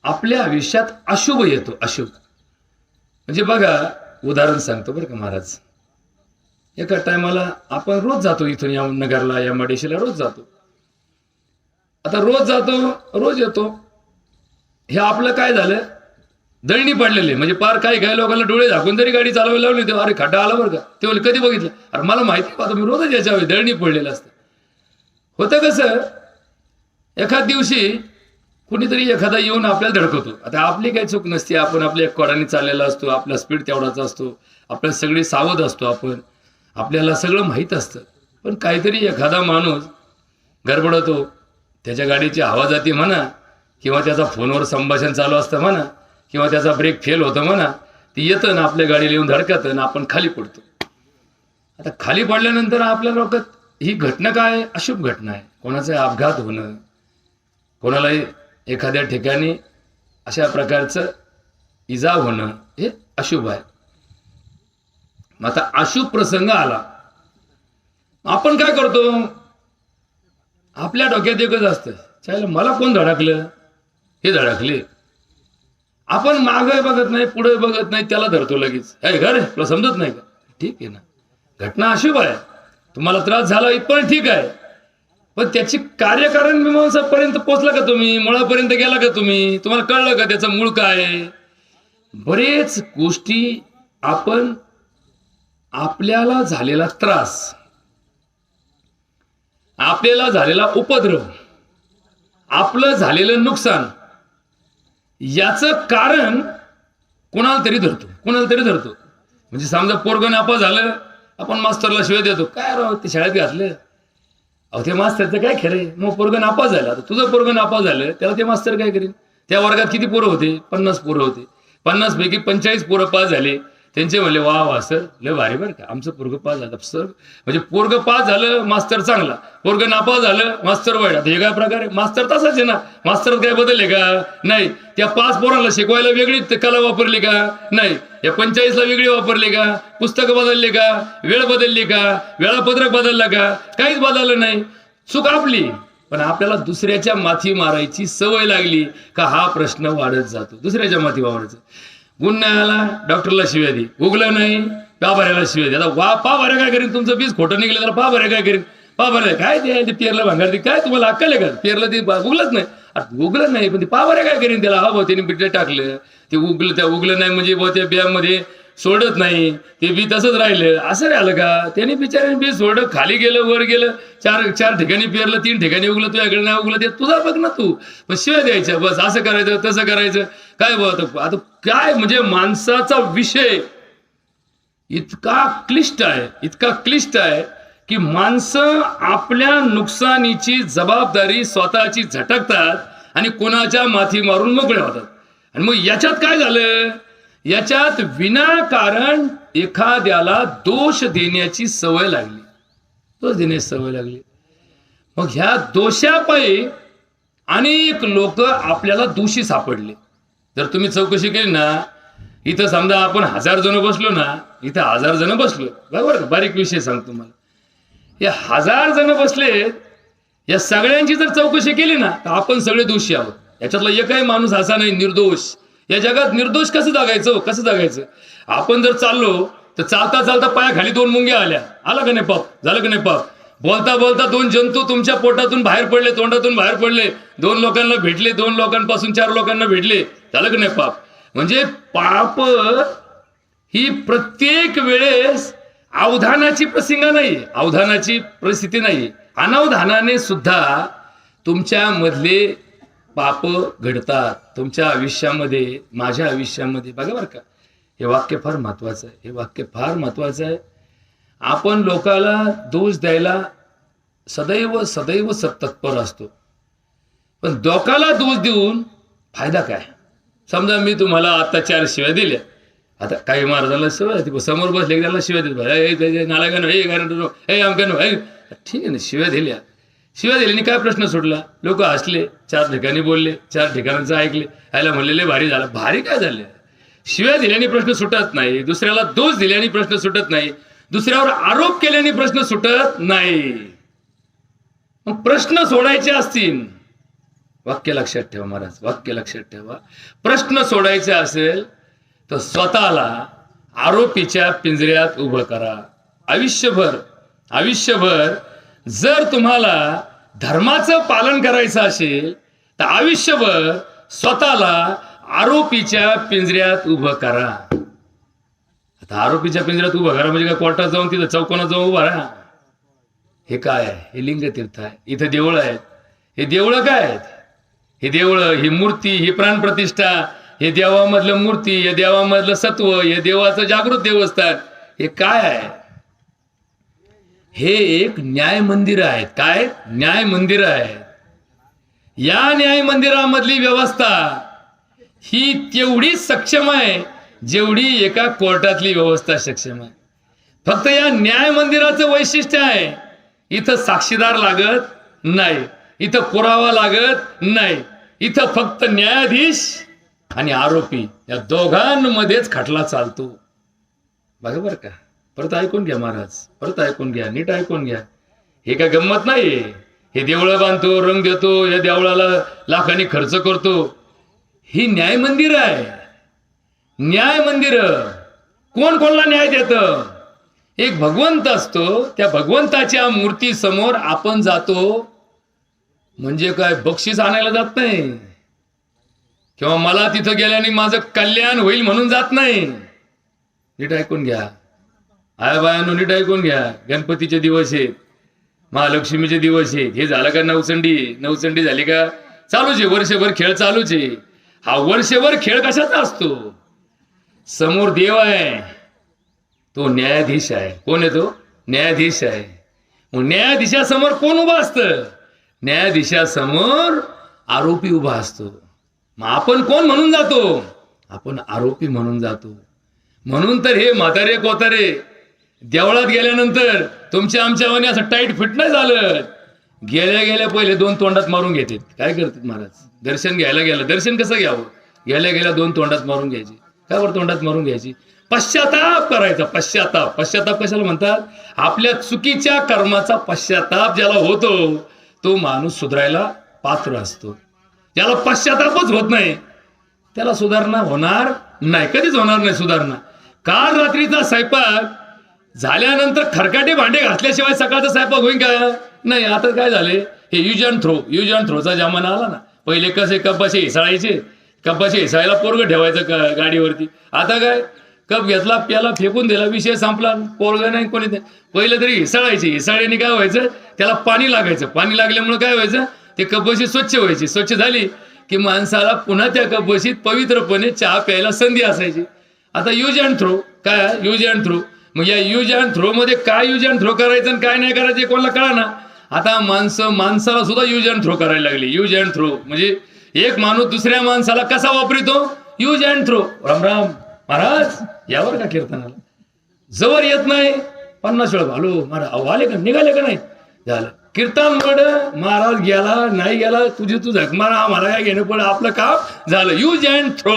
आपल्या आयुष्यात अशुभ येतो. अशुभ म्हणजे बघा, उदाहरण सांगतो बरं का महाराज. एका टायमाला आपण रोज जातो इथून या नगरला, या माडेशीला रोज जातो. आता रोज जातो, रोज येतो. हे आपलं काय झालं? दळणी पडलेले, म्हणजे पार काही लोकांना डोळे झाकून तरी गाडी चालवायला लावली. तेव्हा अरे खड्डा आला बरं का, ते बोलले कधी बघितलं? अरे मला माहिती पाहतो, मी रोजच याच्यावर दळणी पडलेलं असतं. होतं कसं, एखाद दिवशी कुणीतरी एखादा येऊन आपल्याला धडकवतो. आता आपली काही चूक नसते, आपण आपल्या कोडाने चाललेला असतो, आपला स्पीड तेवढाचा असतो, आपल्या सगळे सावध असतो, आपल्याला सगळं माहीत असतं. पण काहीतरी एखादा माणूस गडबडतो, त्याच्या गाडीची हवा जाते म्हणा, किंवा त्याचा फोनवर संभाषण चालू असतं म्हणा, किंवा त्याचा ब्रेक फेल होतं म्हणा, ती येतं ना आपल्या गाडीला येऊन धडकतं ना आपण खाली पडतो. आता खाली पडल्यानंतर आपल्या डोक्यात ही घटना काय? अशुभ घटना आहे. कोणाचा अपघात होणं, कोणाला एखाद्या ठिकाणी अशा प्रकारचं इजा होणं, हे अशुभ आहे. आता अशुभ प्रसंग आला, आपण काय करतो? आपल्या डोक्यात एकच असतं, चालेल मला कोण धडकलं? हे धडकले. आपण मागे बघत नाही, पुढे बघत नाही, त्याला धरतो लगेच. हे घर तुला समजत नाही का? ठीक आहे ना, घटना अशुभ आहे, तुम्हाला त्रास झाला इथपर्यंत ठीक आहे. पण त्याची कार्यकारण मीमांसापर्यंत पोहोचला का तुम्ही? मुळापर्यंत गेला का तुम्ही? तुम्हाला कळलं का त्याचं मूळ काय आहे? बरेच गोष्टी आपण आपल्याला झालेला त्रास, आपल्याला झालेला उपद्रव, आपलं झालेलं नुकसान, याचं कारण कोणाला तरी धरतो. म्हणजे समजा पोरगं नापास झालं, आपण मास्तरला शिवाय देतो, काय राव ते शाळेत घातलं, अहो ते मास्तरचं काय खरंय? मग पोरगं नापास झालं, आता तुझं पोरगं नापास झालं, त्याला ते मास्तर काय करेल? त्या वर्गात किती पोरं होते? 50 पोरं होते. 50 पैकी 45 पोरं पास झाले. त्यांचे म्हणले वा वा सर, लय भारी बरं का, आमचं पोरगं पास झालं. सर म्हणजे पोरगं पास झालं मास्तर चांगला, पोरगं नापास झालं मास्तर वाईट. आता हे काय प्रकार आहे? मास्तर तसाच आहे ना, मास्तर काय बदलले का? नाही. त्या 5 पोरांना शिकवायला वेगळी कला वापरली का? नाही. या 45ला वेगळी वापरली का? पुस्तकं बदलली का? वेळ बदलली का? वेळापत्रक बदललं का? काहीच बदललं नाही. चूक आपली. पण आपल्याला दुसऱ्याच्या माथी मारायची सवय लागली का हा प्रश्न वाढत जातो. दुसऱ्याच्या माथी मारायचं. गुण नाही आला, डॉक्टरला शिव्या दे. उगलं नाही, पाभाऱ्याला शिव्या दे. आता पाभाऱ्या काय करीन? तुमचं बीज खोटं निघलं तर पाभाऱ्या काय करीन? पाभाऱ्या काय ते पेरला भांगार ते काय तुम्हाला अक्कल आहे का? पेरलं ते उगलंच नाही. उगलं नाही पण ते पाभाऱ्या काय करीन? त्याला हा भाऊ त्याने बिड्या टाकलं, ते उगलं, त्या उगलं नाही म्हणजे त्या बियामध्ये सोडत नाही, ते बी तसंच राहिलं. असं राहिलं का? त्याने बिचाऱ्याने बी सोडलं, खाली गेलं, वर गेलं, चार ठिकाणी पेरलं, 3 ठिकाणी उगलं, तुझ्याकडे नाही उगलं, ते तुझा बघ ना तू. पण शिवाय द्यायच्या, बस असं करायचं तसं करायचं. काय बघ आता काय म्हणजे माणसाचा विषय इतका क्लिष्ट आहे की माणसं आपल्या नुकसानीची जबाबदारी स्वतःची झटकतात आणि कोणाच्या माथी मारून मोकळे होतात. आणि मग याच्यात काय झालं? याच्यात विनाकारण एखाद्याला दोष देण्याची सवय लागली. मग ह्या दोषापायी अनेक लोक आपल्याला दोषी सापडले. जर तुम्ही चौकशी केली ना, इथं समजा आपण 1000 जण बसलो ना, इथं 1000 जण बसलो, बरोबर का? बारीक विषय सांगतो तुम्हाला. हे 1000 जण बसले, या सगळ्यांची जर चौकशी केली ना, तर आपण सगळे दोषी आहोत. याच्यातला एकही माणूस असा नाही निर्दोष. या जगात निर्दोष कसं जगायचं? आपण जर चाललो तर चालता चालता पायाखाली 2 मुंग्या आल्या, आला का नाही पाप? झालं का नाही पाप? बोलता बोलता 2 जंतू तुमच्या पोटातून बाहेर पडले, तोंडातून बाहेर पडले, 2 लोकांना भेटले, 2 लोकांपासून 4 लोकांना भेटले, झालं का नाही पाप? म्हणजे पाप ही प्रत्येक वेळेस अवधानाची परिस्थिती नाही. अनवधानाने सुद्धा तुमच्या मधले पाप घडतात तुमच्या आयुष्यामध्ये, माझ्या आयुष्यामध्ये. बघा बरं का, हे वाक्य फार महत्वाचं आहे. आपण लोकाला दोष द्यायला सदैव तत्पर असतो, पण दोकाला दोष देऊन फायदा काय? समजा मी तुम्हाला आता 4 शिव्या दिल्या. आता काही महाराजांना शिव्या समोर बसले त्याला शिव्या देत, नालायकानो, हे आमकानो, ठीक आहे ना, शिव्या दिल्याने काय प्रश्न सुटला? लोक हसले, 4 ठिकाणी बोलले, 4 ठिकाणांचं ऐकले, आयला म्हणलेले भारी झालं. भारी काय झालं? शिव्या दिल्याने प्रश्न सुटत नाही, दुसऱ्याला दोष दिल्याने प्रश्न सुटत नाही, दुसऱ्यावर आरोप केल्याने प्रश्न सुटत नाही. मग प्रश्न सोडायचे असतील, वाक्य लक्षात ठेवा महाराज, वाक्य लक्षात ठेवा. प्रश्न सोडायचे असेल तर स्वतःला आरोपीच्या पिंजऱ्यात उभं करा. आयुष्यभर जर तुम्हाला धर्माचं पालन करायचं असेल तर आयुष्यभर स्वतःला आरोपीच्या पिंजऱ्यात उभं करा. आता आरोपीच्या पिंजऱ्यात उभं करा म्हणजे काय कोर्टात जाऊन तिथं चौकोनात जाऊन उभा राहा? हे काय आहे? हे लिंगतीर्थ आहे. इथं देवळं आहेत. हे देवळं काय आहेत? हे देवळं, ही मूर्ती, ही प्राणप्रतिष्ठा, हे देवामधलं मूर्ती, हे देवामधलं सत्व, हे देवाचं जागृत देवस्थान, हे काय आहे? हे एक न्याय मंदिर आहेत. काय? न्याय मंदिर आहेत. या न्याय मंदिरामधली व्यवस्था ही तेवढीच सक्षम आहे जेवढी एका कोर्टातली व्यवस्था सक्षम आहे. फक्त या न्याय मंदिराचं वैशिष्ट्य आहे, इथं साक्षीदार लागत नाही, इथं पुरावा लागत नाही, इथं फक्त न्यायाधीश आणि आरोपी या दोघांमध्येच खटला चालतो. बघा बरं का, परत ऐकून घ्या महाराज, परत ऐकून घ्या, नीट ऐकून घ्या. हे काय गंमत नाही. हे देवळं बांधतो, रंग देतो, या देवळाला लाखांनी खर्च करतो, ही न्याय मंदिर आहे. न्याय मंदिर कोण कोणाला न्याय देतं? एक भगवंत असतो, त्या भगवंताच्या मूर्ती समोर आपण जातो म्हणजे काय बक्षीस आणायला जात नाही, किंवा मला तिथं गेल्याने माझं कल्याण होईल म्हणून जात नाही. नीट ऐकून घ्या, आया बायानो, नीट ऐकून घ्या. गणपतीचे दिवस आहेत, महालक्ष्मीचे दिवस आहेत. हे झालं का? नवचंडी झाली का? चालूच आहे, वर्षभर खेळ चालूच आहे. हा वर्षभर खेळ कशाचा असतो? समोर देव आहे, तो न्यायाधीश आहे. कोण आहे तो? न्यायाधीश आहे. मग न्यायाधीशासमोर कोण उभा असतं? न्यायाधीशासमोर आरोपी उभा असतो. मग आपण कोण म्हणून जातो? आपण आरोपी म्हणून जातो. म्हणून तर हे म्हातारे कोतारे देवळात गेल्यानंतर तुमच्या आमच्यावानी असं टाईट फिट नाही झालं. गेल्या पहिले 2 तोंडात मारून घेतात. काय करतात महाराज? दर्शन घ्यायला गेलं, दर्शन कसं घ्यावं? गेल्या 2 तोंडात मारून घ्यायची. काय बरं तोंडात मारून घ्यायची? पश्चाताप करायचा. पश्चाताप कशाला म्हणतात? आपल्या चुकीच्या कर्माचा पश्चाताप ज्याला होतो तो माणूस सुधारायला पात्र असतो. ज्याला पश्चातापच होत नाही त्याला सुधारणा होणार नाही, कधीच होणार नाही सुधारणा. काल रात्रीचा स्वयंपाक झाल्यानंतर खरकाटे भांडे घासल्याशिवाय सकाळचा स्वयंपाक होईल का? नाही. आता काय झाले? हे यूज अँड थ्रोचा जमाना आला ना. पहिले कसे कपाशी हिसाळायचे, कपाशी हिसाळायला पोरगं ठेवायचं गाडीवरती. आता काय? कप घेतला प्याला फेकून दिला विषय संपला पोरगा नाही कोणी नाही. पहिलं तरी हिसाळायची हिसाळ्याने काय व्हायचं त्याला पाणी लागायचं पाणी लागल्यामुळे काय व्हायचं ते कपबशी स्वच्छ व्हायची स्वच्छ झाली की माणसाला पुन्हा त्या कपबशीत पवित्रपणे चहा प्यायला संधी असायची. आता यूज अँड थ्रो काय यूज अँड थ्रो मग या यूज अँड थ्रो मध्ये काय यूज अँड थ्रो करायचं आणि काय नाही करायचं कोणाला कळा ना. आता माणसाला सुद्धा यूज अँड थ्रो करायला लागली. यूज अँड थ्रो म्हणजे एक माणूस दुसऱ्या माणसाला कसा वापरितो use and throw. Ram Ram महाराज यावर का कीर्तनाला जवळ येत नाही 50 वेळा हॅलो महाराज आले का निघाले का नाही झालं कीर्तन मड महाराज गेला नाही गेला तुझी तू झक मारा आम्हाला काय घेणं पण आपलं काम झालं. Use and throw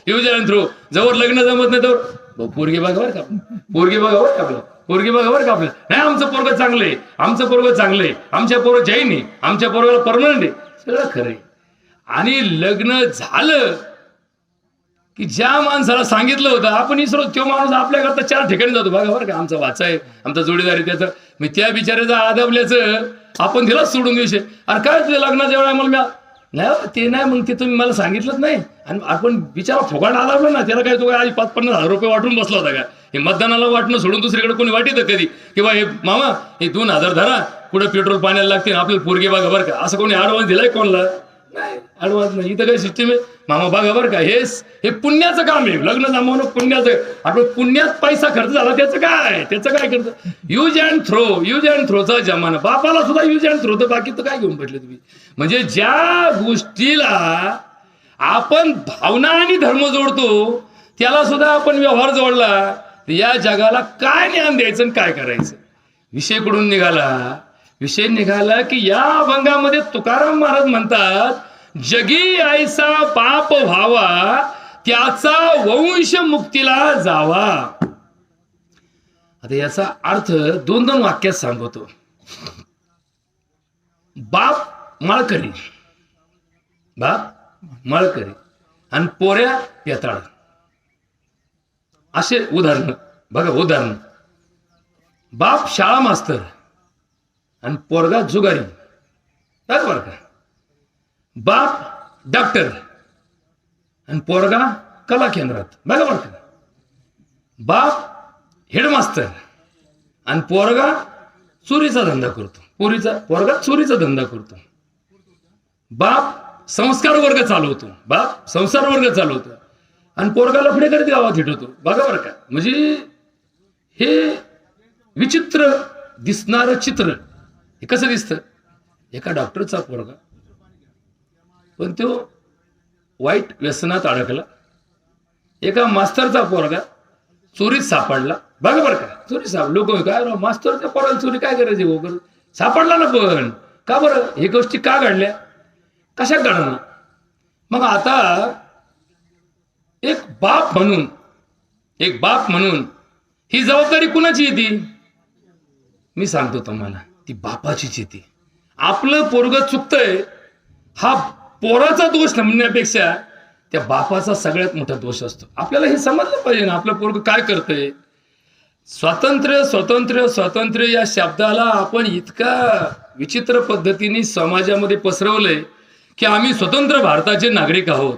use and throw जवळ लग्न जमत नाही तर पोरगी बघावर का पोरगी बघावर का आपलं पोरगी बघावर का आपलं नाही आमचं पोरग चांगलंय आमचं पोरग चांगलंय आमच्या पोरग जैनी आमच्या पोरगाला परमनंट आहे सगळं खरंय. आणि लग्न झालं की ज्या माणसाला सांगितलं होतं आपण इसरो तो माणूस आपल्याकरता 4 ठिकाणी जातो बघा बरं का आमचा वाचा आहे आमचा जोडीदारी त्याचं मी त्या बिचाऱ्याचं आदबल्याचं आपण दिलाच सोडून देऊ अरे काय तुझ्या लग्नाच्या वेळा मला नाही ते नाही मग ते तुम्ही मला सांगितलंच नाही आणि आपण बिचारा फुकाट आदाबलं ना त्याला काय तो काय 5-50 हजार रुपये वाटून बसला होता का. हे मतदानाला वाटणं सोडून दुसरीकडे कोणी वाटितं कधी किंवा हे मामा हे 2,000 धरा कुठं पेट्रोल पाण्याला लागते आपल्याला पोरगी बघा बरं का असं कोणी ऍडव्हान्स दिलाय कोणाला नाही ऍडव्हान्स नाही. इथं काही सिस्टीम आहे मामा बघा बरं का हे पुण्याचं काम आहे लग्न जमवणं पुण्याचं. आपण पुण्यात पैसा खर्च झाला त्याचं काय करतं यूज अँड थ्रोचा जमाना. बापाला सुद्धा यूज अँड थ्रो तर बाकी तर काय घेऊन बसले तुम्ही. म्हणजे ज्या गोष्टीला आपण भावना आणि धर्म जोडतो त्याला सुद्धा आपण व्यवहार जोडला तर या जगाला काय ज्ञान द्यायचं आणि काय करायचं. विषय निघाला की या अभंगामध्ये तुकाराम महाराज म्हणतात जगी ऐसा पाप व्हावा त्याचा वंश मुक्तीला जावा. आता याचा अर्थ 2 वाक्यात सांगतो. बाप माळकरी आणि पोऱ्या पेताळ असे उदाहरण बघा. बाप शाळा मास्तर आणि पोरगा जुगारी बरं का. बाप डॉक्टर आणि पोरगा कला केंद्रात बघा बरं का. बाप हेडमास्तर आणि पोरगा चोरीचा धंदा करतो पोरगा चोरीचा धंदा करतो. बाप संस्कार वर्ग चालवतो आणि पोरगा लफडे करत गावात हिटवतो बघा बरं का. म्हणजे हे विचित्र दिसणारं चित्र हे कसं दिसतं एका डॉक्टरचा पोरगा पण तो वाईट व्यसनात अडकला. एका मास्तरचा पोरगा चोरीत सापडला बघा बरं का. चोरी लोक काय मास्तरच्या पोराला चोरी काय करायची वगैरे सापडला ना पण का बरं हे गोष्टी का घडल्या कशा घडणार. मग आता एक बाप म्हणून ही जबाबदारी कुणाची येते मी सांगतो तुम्हाला ती बापाचीच येते. आपलं पोरग चुकतंय हा पोराचा दोष म्हणण्यापेक्षा त्या बापाचा सगळ्यात मोठा दोष असतो. आपल्याला हे समजलं पाहिजे ना आपलं पोरग काय करतंय. स्वातंत्र्य या शब्दाला आपण इतका विचित्र पद्धतीने समाजामध्ये पसरवलंय की आम्ही स्वतंत्र भारताचे नागरिक आहोत.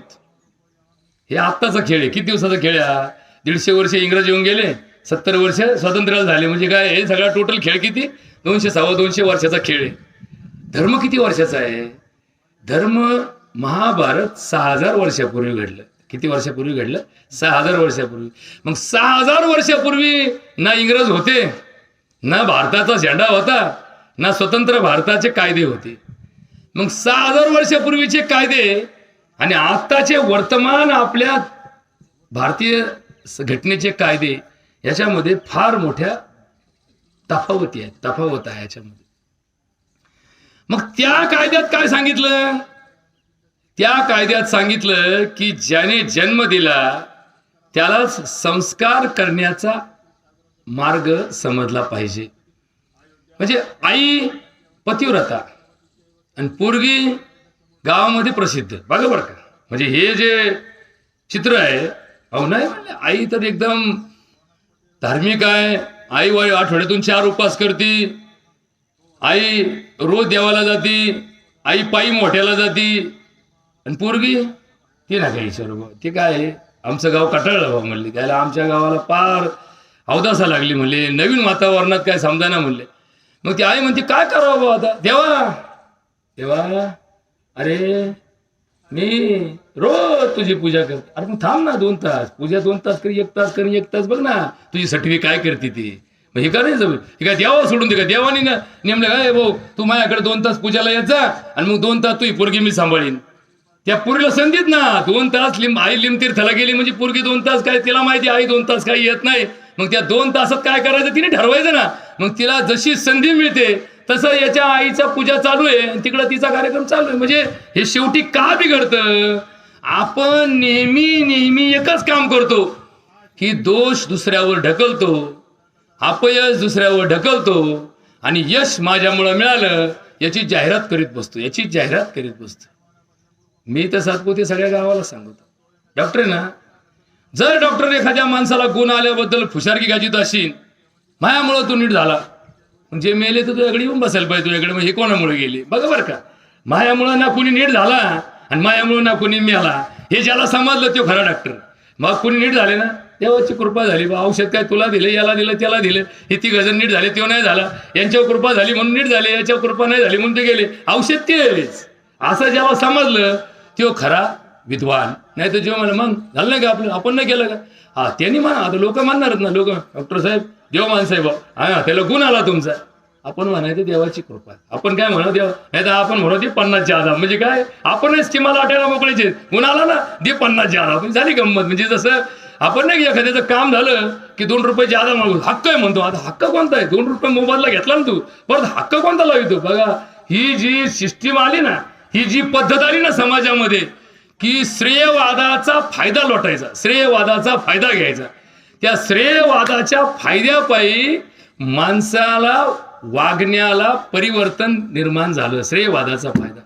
हे आत्ताचा खेळ आहे. किती दिवसाचा खेळ आहे. 150 वर्ष इंग्रज येऊन गेले 70 वर्ष स्वातंत्र्याला झाले म्हणजे काय हे सगळा टोटल खेळ किती 200 वर्षाचा खेळ आहे. धर्म किती वर्षाचा आहे. धर्म महाभारत 6000 वर्षापूर्वी घडलं. किती वर्षापूर्वी घडलं 6000 वर्षापूर्वी. मग 6000 वर्षापूर्वी ना इंग्रज होते ना भारताचा झेंडा होता ना स्वतंत्र भारताचे कायदे होते. मग 6000 वर्षापूर्वीचे कायदे आणि आत्ताचे वर्तमान आपल्या भारतीय घटनेचे कायदे याच्यामध्ये फार मोठ्या तफावत आहे याच्यामध्ये. मग त्या कायद्यात काय सांगितलं. त्या कायद्यात सांगितलं की ज्याने जन्म दिला त्यालाच संस्कार करण्याचा मार्ग समजला पाहिजे. म्हणजे आई पतिव्रता आणि पोरगी गावामध्ये प्रसिद्ध बघा बरं का. म्हणजे हे जे चित्र आहे अहो नाही म्हणले आई तर एकदम धार्मिक आहे. आई आठवड्यातून 4 उपवास करते. आई रोज देवाला जाती. आई पायी मोठ्याला जाती. आणि पोरगी ती ना काही सर्व ते काय आमचं गाव कटाळलं बा म्हणले, त्याला आमच्या गावाला पार अवदासा लागली म्हणले, नवीन वातावरणात काय समजाना म्हणले. मग ती आई म्हणते काय करावं बा आता, देवा देवा अरे मी रोज तुझी पूजा करते. अरे मग थांब ना 2 तास, पूजा 2 तास करी, 1 तास करी, 1 तास बघ ना तुझी सटवी काय करते ती. मग हे का नाही जमलं, हे काय देवा सोडून दे का, देवानी ना नेमलं काय भाऊ तू माझ्याकडे 2 तास पूजाला येत जा आणि मग 2 तास तुझी पोरगी मी सांभाळीन. त्या पोरीला संधीत ना 2 तास आई लिमतीर्थाला गेली म्हणजे पोरगी 2 तास काय, तिला माहिती आई 2 तास काही येत नाही. मग त्या 2 तासात काय करायचं तिने ठरवायचं ना. मग तिला जशी संधी मिळते तसं याच्या आईचा पूजा चालू आहे आणि तिकडं तिचा कार्यक्रम चालू आहे. म्हणजे हे शेवटी का बिघडतं, आपण नेहमी एकच काम करतो की दोष दुसऱ्यावर ढकलतो, अपयश दुसऱ्यावर ढकलतो आणि यश माझ्यामुळं मिळालं याची जाहिरात करीत बसतो. मी तर सातपुते सगळ्या गावाला सांगतो, डॉक्टर ना जर डॉक्टर एखाद्या माणसाला गुण आल्याबद्दल फुशारकी गाजीत असेल, मायामुळं तू नीट झाला, जे मेले तर तुझ्याकडे येऊन बसायला पाहिजे तुझ्याकडे. मग हे कोणामुळे गेले बघा बरं का, मायामुळं ना कुणी नीट झाला आणि मायामुळं ना कुणी मेला, हे ज्याला समजलं तो खरा डॉक्टर. मग कुणी नीट झाले ना देवाची कृपा झाली बा, औषध काय तुला दिलं, याला दिलं, त्याला दिलं, हे 3 जण नीट झाले, तो नाही झाला, यांच्यावर कृपा झाली म्हणून नीट झाले, याच्यावर कृपा नाही झाली म्हणून ते गेले, औषध तेच. असं ज्याला समजलं तो खरा विद्वान. नाही तर जेव्हा मला मग झालं नाही का आपलं, आपण नाही केलं का, हा त्यांनी म्हणा, आता लोक म्हणणारच ना, लोक डॉक्टर साहेब देव माणसाहेब हा त्याला गुण आला तुमचा. आपण म्हणायचं देवाची कृपा, आपण काय म्हणू देवा, नाही तर आपण म्हणू दे 50चे आधार. म्हणजे काय, आपणच स्कीमाला वाटायला मोकळीचे, गुण आला ना दे 50चे आधार, म्हणजे झाली गंमत. म्हणजे जसं आपण नाही एखाद्याचं काम झालं की 2 रुपयाचे आधार मागू, हक्क आहे म्हणतो. आता हक्क कोणता आहे, 2 रुपये मोबाईलला घेतला ना तू, परत हक्क कोणता लावतो. बघा ही जी सिस्टीम आली ना, ही जी पद्धत आली ना समाजामध्ये की श्रेयवादाचा फायदा लोटायचा, श्रेयवादाचा फायदा घ्यायचा, त्या श्रेयवादाच्या फायद्यापायी माणसाला वागण्याला परिवर्तन निर्माण झालं, श्रेयवादाचा फायदा.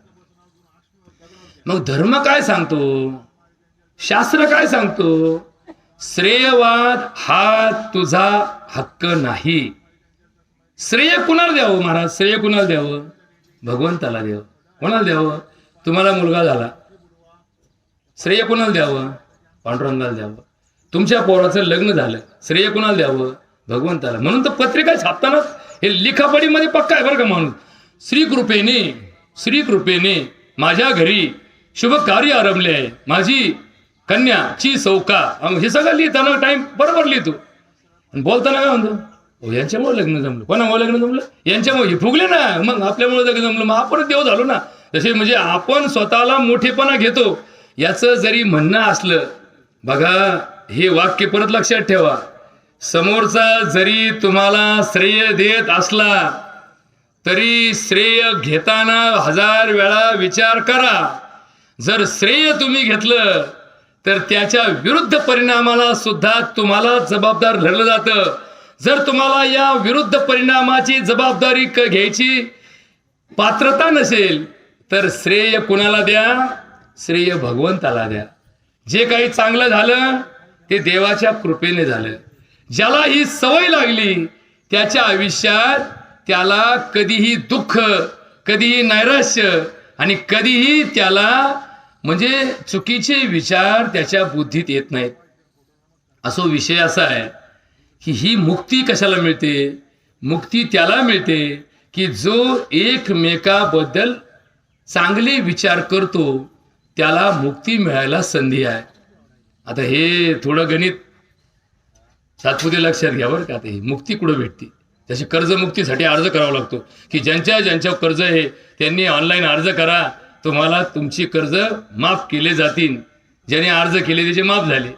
मग धर्म काय सांगतो, शास्त्र काय सांगतो, श्रेयवाद हा तुझा हक्क नाही. श्रेय कुणाला द्यावं महाराज, श्रेय कुणाला द्यावं, भगवंताला द्यावं. कोणाला द्यावं, तुम्हाला मुलगा झाला, श्रेय कुणाला द्यावं, पांडुरंगाला द्यावं. तुमच्या पोराचं लग्न झालं, श्रेय कुणाला द्यावं, भगवंताला. म्हणून तर पत्रिका छापताना हे लिखापडीमध्ये पक्का आहे बरं का माणूस, श्रीकृपेने माझ्या घरी शुभ कार्य आरंभले आहे, माझी कन्याची सौका, हे सगळं लिहिताना टाइम बरोबर लिहितो. बोलताना काय म्हणतो, यांच्यामुळे लग्न जमलं, कोणामुळे लग्न जमलं, यांच्यामुळे, हे फुगले ना, मग आपल्यामुळे लग्न जमलं, मग आपण देव झालो ना. तसे म्हणजे आपण स्वतःला मोठेपणा घेतो याचं जरी म्हणणं असलं, बघा हे वाक्य परत लक्षात ठेवा, समोरचा जरी तुम्हाला श्रेय देत असला तरी श्रेय घेताना 1000 वेळा विचार करा. जर श्रेय तुम्ही घेतलं तर त्याच्या विरुद्ध परिणामाला सुद्धा तुम्हाला जबाबदार धरलं जातं. जर तुम्हाला या विरुद्ध परिणामाची जबाबदारी घ्यायची पात्रता नसेल तर श्रेय कुणाला द्या, श्रेय भगवंताला द्या. जे काही चांगलं झालं ते देवाच्या कृपेने झालं. ज्याला ही सवय लागली त्याच्या आयुष्यात त्याला कधीही दुःख, कधीही नैराश्य आणि कधीही त्याला म्हणजे चुकीचे विचार त्याच्या बुद्धीत येत नाहीत. असो विषय असा आहे की ही मुक्ती कशाला मिळते, मुक्ती त्याला मिळते की जो एकमेकाबद्दल चांगले विचार करतो त्याला मुक्ती मिळायला संधी आहे. आता हे थोडं गणित सातपुते लक्षात घ्या बरं का. आता ही मुक्ती कुठं भेटते, त्याची कर्जमुक्तीसाठी अर्ज करावा लागतो की ज्यांच्या कर्ज आहे त्यांनी ऑनलाईन अर्ज करा, तुम्हाला तुमची कर्ज माफ केले जातील. ज्यांनी अर्ज केले त्याचे माफ झाले,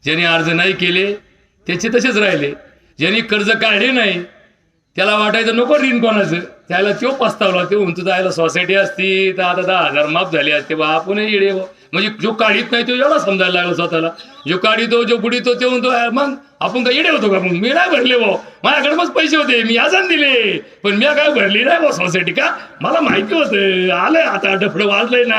ज्यांनी अर्ज नाही केले त्याचे तसेच राहिले. ज्यांनी कर्ज काढले नाही त्याला वाटायचं नको ऋण कोणाचं, त्याला तो पस्तावला, तो म्हणतो जायला सोसायटी असती तर आता 10,000 माफ झाले असते बा, आपणही येडे. म्हणजे जो काढीत नाही तो एवढा समजायला लागला स्वतःला, जो काढितो जो बुडीतो ते म्हणतो मग आपण काय येडे होतो का, मग मी नाही भरले भाऊ, माझ्याकडे मग पैसे होते मी आजान दिले पण मी काय भरली नाही भाऊ सोसायटी, का मला माहिती होतं आलंय आता डफडं वाजलंय ना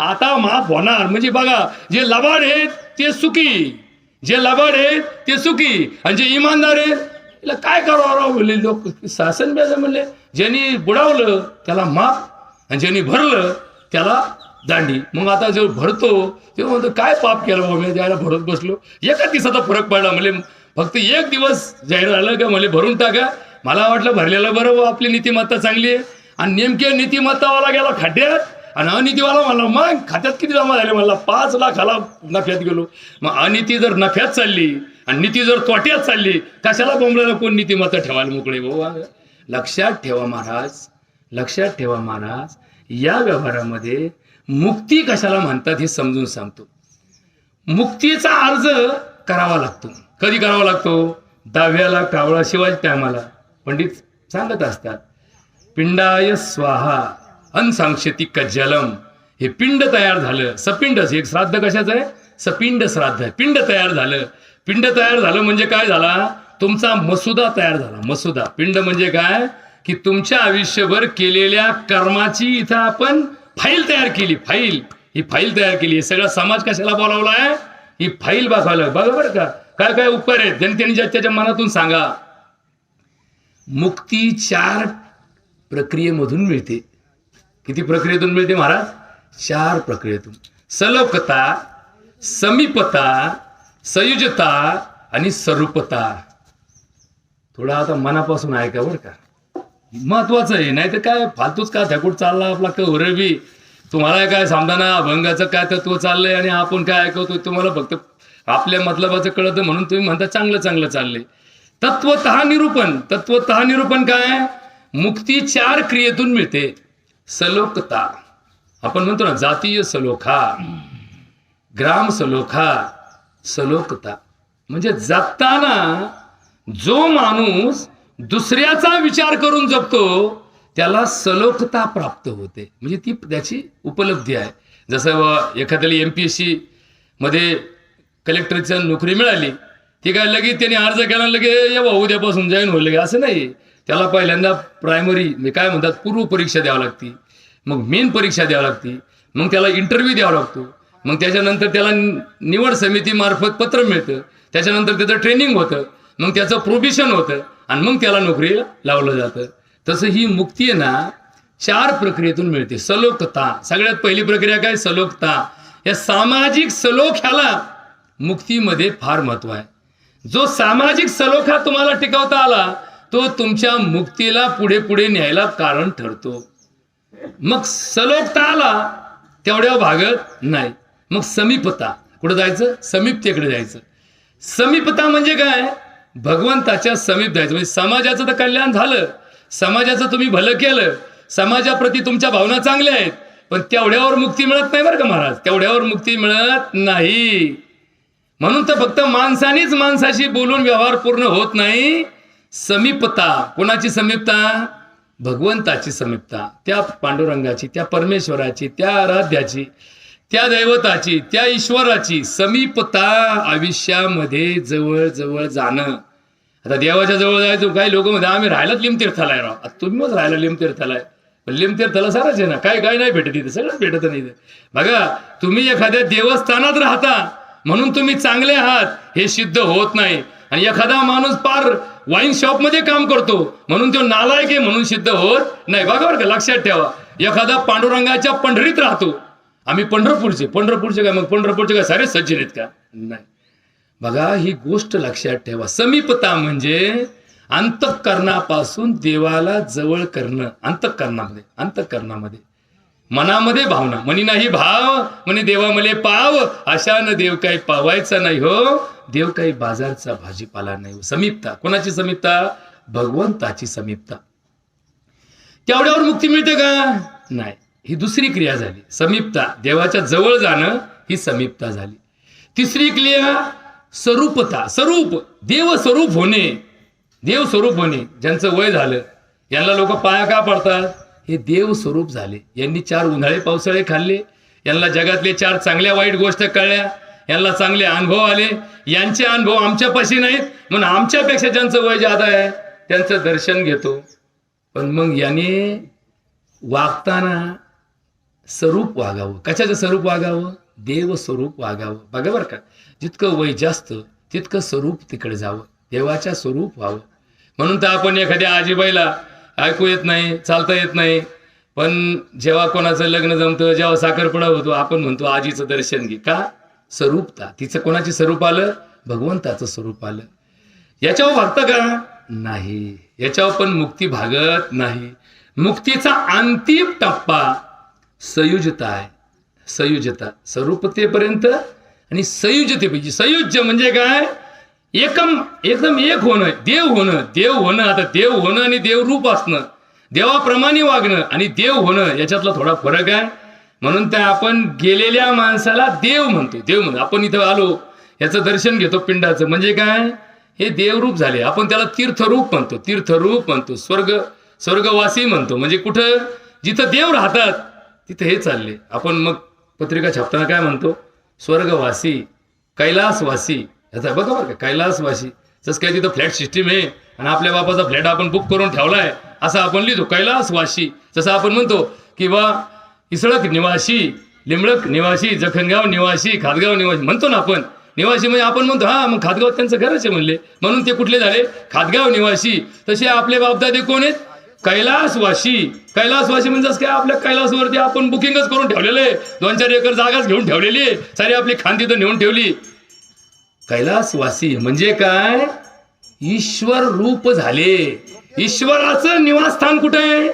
आता माफ होणार. म्हणजे बघा जे लबाड आहेत ते सुखी, जे लबाड आहेत ते सुखी आणि जे इमानदार आहेत तिला काय करावं म्हणले लोक. शासन म्हणले ज्यांनी बुडावलं त्याला माफ आणि ज्यांनी भरलं त्याला दांडी. मग आता जेव्हा भरतो तेव्हा म्हणतो काय पाप केलं बाबा मी द्यायला भरत बसलो. एका दिवसाचा फरक पडला. म्हणजे फक्त एक दिवस जाहीर झालं का मला भरून टाका. मला वाटलं भरलेलं बरं आपली नीतिमत्ता चांगली आहे. आणि नेमके नीतिमत्तावाला गेला खड्ड्यात आणि अनितीवाला म्हणला मग खात्यात किती जमा झाले. म्हणला 5 लाखाला नफ्यात गेलो. मग अनिती जर नफ्यात चालली आणि नीती जर तोट्यात चालली कशाला बोंबल्याला कोण नीतिमत्ता ठेवायला मोकळे भाऊ. लक्षात ठेवा महाराज, लक्षात ठेवा महाराज, या व्यवहारामध्ये मुक्ती कशाला म्हणतात हे समजून सांगतो. मुक्तीचा अर्ज करावा लागतो. कधी करावा लागतो? 10व्याला कावळा शिवाय टायमाला पंडित सांगत असतात पिंडाय स्वाहा अनसांक्षती कज्जलम. हे पिंड तयार झालं. सपिंड एक श्राद्ध कशाचं आहे? सपिंड श्राद्ध आहे. पिंड तयार झालं. पिंड तयार झालं म्हणजे काय झाला? तुमचा मसुदा तयार झाला. मसुदा. पिंड म्हणजे काय की तुमच्या आयुष्यभर केलेल्या कर्माची इथं आपण फाईल तयार केली. फाईल, ही फाईल तयार केली. सगळा समाज कशाला बोलावलाय? ही फाईल बघायला. बघा बरं का काय काय उपकार आहेत जनतेने त्याच्या मनातून सांगा. मुक्ती 4 प्रक्रियेमधून मिळते. किती प्रक्रियेतून मिळते महाराज? 4 प्रक्रियेतून. सलोकता, समीपता, संयुजता आणि स्वरूपता. थोडा आता मनापासून ऐका बरं का, महत्वाचं आहे. नाही तर काय फालतूच का थकूट चालला आपला कवरबी. तुम्हाला काय समजाना अभंगाचं काय तत्व चाललंय आणि आपण काय ऐकवतो तुम्हाला फक्त आपल्या मतलबाचं कळतं म्हणून तुम्ही म्हणता चांगलं चांगलं चाललंय. तत्वतः निरूपण. तत्वतः निरूपण काय? मुक्ती 4 क्रियेतून मिळते. सलोकता, आपण म्हणतो ना जातीय सलोखा, ग्राम सलोखा, सलोकता म्हणजे जगताना जो माणूस दुसऱ्याचा विचार करून जगतो त्याला सलोकता प्राप्त होते. म्हणजे ती त्याची उपलब्धी आहे. जसं एखाद्याला MPSC मध्ये कलेक्टरची नोकरी मिळाली, ती काय लगेच त्याने अर्ज केला लगे या उद्यापासून जॉईन होईल लगे असं नाही. त्याला पहिल्यांदा प्रायमरी काय म्हणतात पूर्व परीक्षा द्यावी लागती, मग मेन परीक्षा द्यावी लागती, मग त्याला इंटरव्ह्यू द्यावा लागतो, मग त्याच्यानंतर त्याला निवड समितीमार्फत पत्र मिळतं, त्याच्यानंतर त्याचं ट्रेनिंग होतं, मग त्याचं प्रोबिशन होतं आणि मग त्याला नोकरीला लावलं जातं. तसं ही मुक्ती आहे ना 4 प्रक्रियेतून मिळते. सलोकता, सगळ्यात पहिली प्रक्रिया काय? सलोकता. या सामाजिक सलोख्याला मुक्तीमध्ये फार महत्व आहे. जो सामाजिक सलोखा तुम्हाला टिकवता आला तो तुमच्या मुक्तीला पुढे पुढे न्यायला कारण ठरतो. मग सलोखता आला तेवढ्या भागत नाही. मग समीपता, कुठं जायचं? समीपतेकडे जायचं. समीपता म्हणजे काय? भगवंताच्या समीप जायचं. म्हणजे समाजाचं तर कल्याण झालं, समाजाचं तुम्ही भलं केलं, समाजाप्रती तुमच्या भावना चांगल्या आहेत, पण तेवढ्यावर मुक्ती मिळत नाही बरं का महाराज. तेवढ्यावर मुक्ती मिळत नाही. म्हणून तर फक्त माणसानेच माणसाशी बोलून व्यवहार पूर्ण होत नाही. समीपता, कोणाची समीपता? भगवंताची समीपता, त्या पांडुरंगाची, त्या परमेश्वराची, त्या आराध्याची, त्या दैवताची, त्या ईश्वराची समीपता आयुष्यामध्ये जवळ जवळ जाणं. आता देवाच्या जवळ जायचं काही लोक म्हणतात आम्ही राहायलाच लिमतीर्थाला आहे. राव तुम्ही मग राहायला लिमतीर्थाला आहे, पण लिमतीर्थाला सारच आहे ना, काय काय नाही भेटत इथे, सगळंच भेटत नाही इथे. बघा तुम्ही एखाद्या देवस्थानात राहता म्हणून तुम्ही चांगले आहात हे सिद्ध होत नाही. आणि एखादा माणूस पार वाईन शॉप मध्ये काम करतो म्हणून तो नालायक आहे म्हणून सिद्ध होत नाही. बघा बरं का, लक्षात ठेवा. एखादा पांडुरंगाच्या पंढरीत राहतो, आम्ही पंढरपूरचे काय मग पंढरपूरचे काय सारे सज्जन आहेत का? नाही. बघा ही गोष्ट लक्षात ठेवा. समीपता म्हणजे अंतःकरणापासून देवाला जवळ करणं. अंतःकरणामध्ये मनामध्ये भावना. मनी नाही भाव म्हणे देवा मले पाव, अशानं देव काही पावायचा नाही हो, देव काही बाजारचा भाजीपाला नाही हो. समीपता, कोणाची समीपता? भगवंताची समीपता. तेवढ्यावर मुक्ती मिळते का? नाही. ही दुसरी क्रिया झाली समीपता, देवाच्या जवळ जाणं, ही समीपता झाली. तिसरी क्रिया स्वरूपता. स्वरूप, देव स्वरूप होणे. देव स्वरूप होणे. ज्यांचं वय झालं यांना लोक पाया का पडतात? हे देव स्वरूप झाले. यांनी 4 उन्हाळे पावसाळे खाल्ले, यांना जगातले 4 चांगल्या वाईट गोष्ट कळल्या, यांना चांगले अनुभव आले. यांचे अनुभव आमच्यापाशी नाहीत म्हणून आमच्यापेक्षा ज्यांचं वय जादा आहे त्यांचं दर्शन घेतो. पण मग याने वागताना स्वरूप वागावं. कशाचं स्वरूप वागावं? देव स्वरूप वागावं. बघा बरं का, जितकं वय जास्त तितकं स्वरूप तिकडे जावं, देवाच्या स्वरूप व्हावं. म्हणून तर आपण एखाद्या आजीबाईला ऐकू येत नाही, चालता येत नाही, पण जेव्हा कोणाचं लग्न जमतं, जेव्हा साखरपुडा होतो, आपण म्हणतो आजीचं दर्शन घे. का? स्वरूपता. तिचं कोणाची स्वरूप आलं? भगवंताचं स्वरूप आलं. याच्यावर भागतं का? नाही. याच्यावर पण मुक्ती भागत नाही. मुक्तीचा अंतिम टप्पा संयुजता आहे. संयुजता, स्वरूपतेपर्यंत आणि संयुजतेपैकी. संयुज्य म्हणजे काय? एकदम एक होणं, देव होणं. आता देव होणं आणि देवरूप असणं, देवाप्रमाणे वागणं आणि देव होणं याच्यातला थोडा फरक आहे. म्हणून त्या आपण गेलेल्या माणसाला देव म्हणतो. आपण इथं आलो, याचं दर्शन घेतो पिंडाचं, म्हणजे काय? हे देवरूप झाले. आपण त्याला तीर्थरूप म्हणतो. स्वर्गवासी म्हणतो. म्हणजे कुठं? जिथं देव राहतात तिथं हे चालले. आपण मग पत्रिका छापताना काय म्हणतो? स्वर्गवासी, कैलासवासी. याचा बघा बरं का, कैलासवासी. जसं काय तिथं फ्लॅट सिस्टीम आहे आणि आपल्या बापाचा फ्लॅट आपण बुक करून ठेवलाय असं आपण लिहितो, कैलासवासी. जसं आपण म्हणतो किंवा इसळक निवासी, लिंबळक निवासी, जखणगाव निवासी, खातगाव निवासी म्हणतो ना आपण. निवासी म्हणजे आपण म्हणतो हा मग खातगाव त्यांचं घरच आहे म्हणले, म्हणून ते कुठले झाले? खातगाव निवासी. तसे आपले बापदादे कोण आहेत? कैलासवासी. कैलासवासी म्हणजे काय? आपल्या कैलासवरती आपण बुकिंगच करून ठेवलेलं आहे. 2-4 एकर जागाच घेऊन ठेवलेली आहे. सारी आपली खान तिथं नेऊन ठेवली. कैलासवासी म्हणजे काय? ईश्वर रूप झाले. ईश्वराचं निवासस्थान कुठे आहे?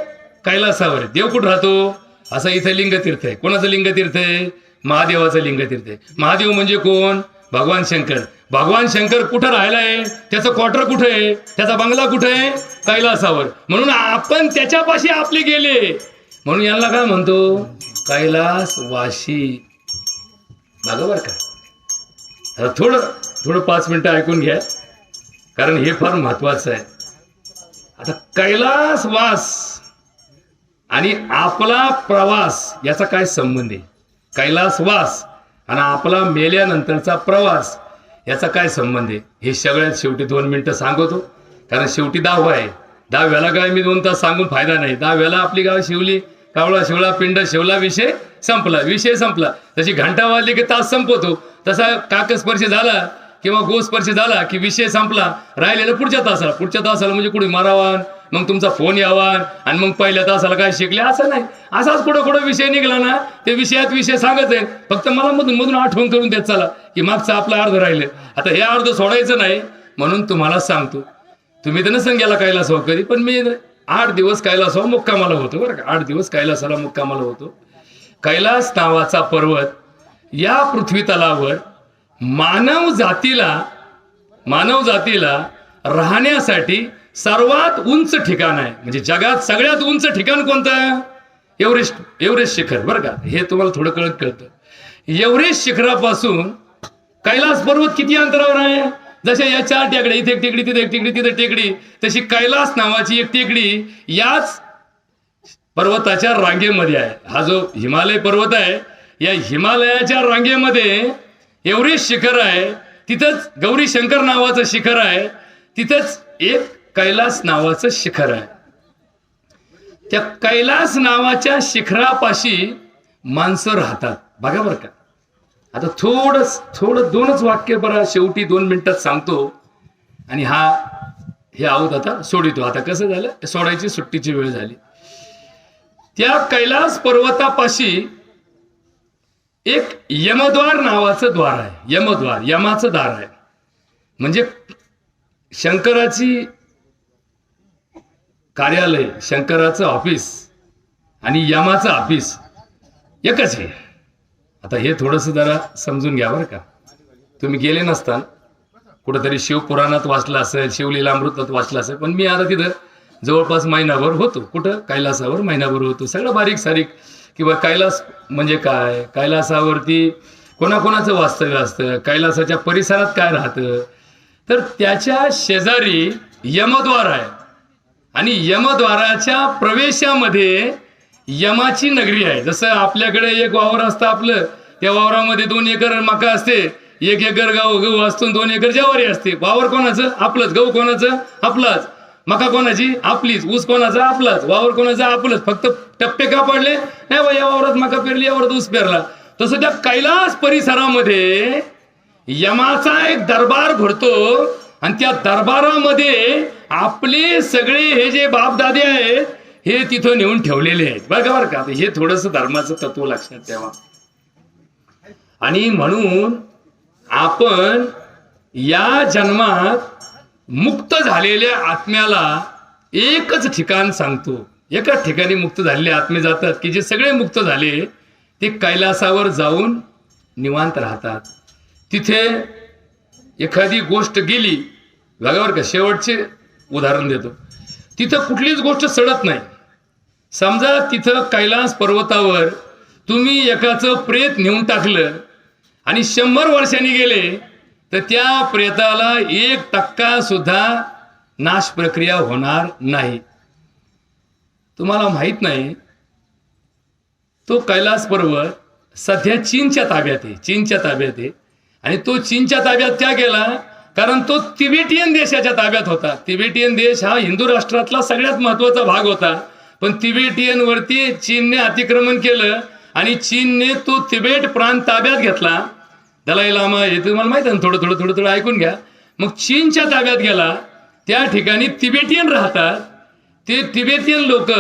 कैलासावर. देव कुठं राहतो? असं इथं लिंगतीर्थ आहे. कोणाचं लिंगतीर्थ आहे? महादेवाचं लिंगतीर्थ आहे. महादेव म्हणजे कोण? भगवान शंकर. भगवान शंकर कुठं राहिला आहे? त्याचं क्वार्टर कुठे आहे? त्याचा बंगला कुठे आहे? कैलासावर. म्हणून आपण त्याच्यापाशी आपले गेले, म्हणून यांना काय म्हणतो? कैलासवासी. बरोबर का? आता थोडं 5 मिनिटं ऐकून घ्या, कारण हे फार महत्वाचं आहे. आता कैलासवास आणि आपला प्रवास याचा काय संबंध आहे? कैलासवास आणि आपला मेल्यानंतरचा प्रवास याचा काय संबंध आहे? हे सगळ्यात शेवटी 2 मिनिटं सांगतो, कारण शेवटी 10वा आहे. 10व्याला काय मी 2 तास सांगून फायदा नाही. 10व्याला आपली गाव शिवली, कावळा शिवला, पिंड शिवला, विषय संपला. तशी घंटा वाजली की तास संपवतो, तसा काकस्पर्श झाला किंवा गोस्पर्श झाला की विषय संपला. राहिलेला पुढच्या तासाला म्हणजे कुठे मारावान, मग तुमचा फोन यावान आणि मग पहिल्या तासाला काय शिकले असं नाही. असाच कुठं विषय निघाला ना, ते विषयात विषय सांगत आहे. फक्त मला मधून आठवण करून देत चला की मागचं आपलं अर्ध राहिलं. आता हे अर्ध सोडायचं नाही, म्हणून तुम्हाला सांगतो. तुम्ही तर नसन गेला कैलासावर कधी, पण मी 8 दिवस कैलासावर मुक्कामाला होतो बरं का. 8 दिवस कैलासाला मुक्कामाला होतो. कैलास नावाचा पर्वत या पृथ्वी तलावर मानव जातीला राहण्यासाठी सर्वात उंच ठिकाण आहे. म्हणजे जगात सगळ्यात उंच ठिकाण कोणतं? एव्हरेस्ट शिखर बरं का. हे तुम्हाला थोडं कळतं. एव्हरेस्ट शिखरापासून कैलास पर्वत किती अंतरावर आहे? जशा या 4 टेकड्या, इथे एक टेकडी, तिथे एक टेकडी, तिथे टेकडी, तशी कैलास नावाची एक टेकडी याच पर्वताच्या रांगेमध्ये आहे. हा जो हिमालय पर्वत आहे, या हिमालयाच्या रांगेमध्ये एव्हरेस्ट शिखर आहे. तिथंच गौरी शंकर नावाचं शिखर आहे. तिथंच एक कैलास नावाचं शिखर आहे. त्या कैलास नावाच्या शिखरापाशी माणसं राहतात. बघा बरं का. आता थोडं 2च वाक्य बरं शेवटी 2 मिनिटात सांगतो आणि हे आहोत आता सोडितो. आता कसं झालं, सोडायची सुट्टीची वेळ झाली. त्या कैलास पर्वतापाशी एक यमद्वार नावाचं द्वार आहे. यमाचं दार आहे. म्हणजे शंकराची कार्यालय, शंकराचं ऑफिस आणि यमाचं ऑफिस एकच आहे. आता हे थोडंसं जरा समजून घ्या बरं का. तुम्ही गेले नसताल, कुठंतरी शिवपुराणात वाचलं असेल, शिवलीलामृतात वाचलं असेल, पण मी आता तिथं जवळपास महिनाभर होतो. कुठं? कैलासावर महिनाभर होतो. सगळं बारीक सारीक किंवा कैलास म्हणजे काय, कैलासावरती कोणाकोणाचं वास्तव्य असतं, कैलासाच्या परिसरात काय राहतं, तर त्याच्या शेजारी यमद्वार आहे आणि यमद्वाराच्या प्रवेशामध्ये यमाची नगरी आहे. जसं आपल्याकडे एक वावर असतं आपलं, त्या वावरामध्ये 2 एकर मका असते, 1 एकर गहू असतो, 2 एकर ज्वारी असते. वावर कोणाचं? आपलंच. गहू कोणाचं? आपलाच. मका कोणाची? आपलीच. ऊस कोणाचा? आपलाच. वावर कोणाचा? आपलंच. फक्त टप्पे का पडले? नाही बा, या वावरात मका पेरली, या वावरात ऊस पेरला. तसं त्या कैलास परिसरामध्ये यमाचा एक दरबार भरतो आणि त्या दरबारामध्ये आपले सगळे हे जे बापदादे आहेत हे तिथं नेऊन ठेवलेले आहेत. बरं का, हे थोडंसं धर्माचं तत्व लक्षात ठेवा. आणि म्हणून आपण या जन्मात मुक्त झालेल्या आत्म्याला एकच ठिकाण सांगतो. एकाच ठिकाणी मुक्त झालेले आत्मे जातात की जे सगळे मुक्त झाले ते कैलासावर जाऊन निवांत राहतात. तिथे एखादी गोष्ट गेली, बघा का, शेवटचे उदाहरण देतो. तिथं कुठलीच गोष्ट सडत नाही. समजा तिथं कैलास पर्वतावर तुम्ही एकाचं प्रेत नेऊन टाकलं आणि 100 वर्षांनी गेले तर त्या प्रेताला 1% सुद्धा नाश प्रक्रिया होणार नाही. तुम्हाला माहित नाही, तो कैलास पर्वत सध्या चीनच्या ताब्यात आहे. चीनच्या ताब्यात आहे. आणि तो चीनच्या ताब्यात क्या गेला? कारण तो तिबेटियन देशाच्या ताब्यात होता. तिबेटियन देश हा हिंदू राष्ट्रातला सगळ्यात महत्वाचा भाग होता. पण तिबेटियन वरती चीनने अतिक्रमण केलं आणि चीनने तो तिबेट प्रांत ताब्यात घेतला. दलाई लामा हे तुम्हाला माहिती आहे, थोडं थोडं ऐकून घ्या. मग चीनच्या ताब्यात गेला. त्या ठिकाणी तिबेटियन राहतात. ते तिबेटियन लोक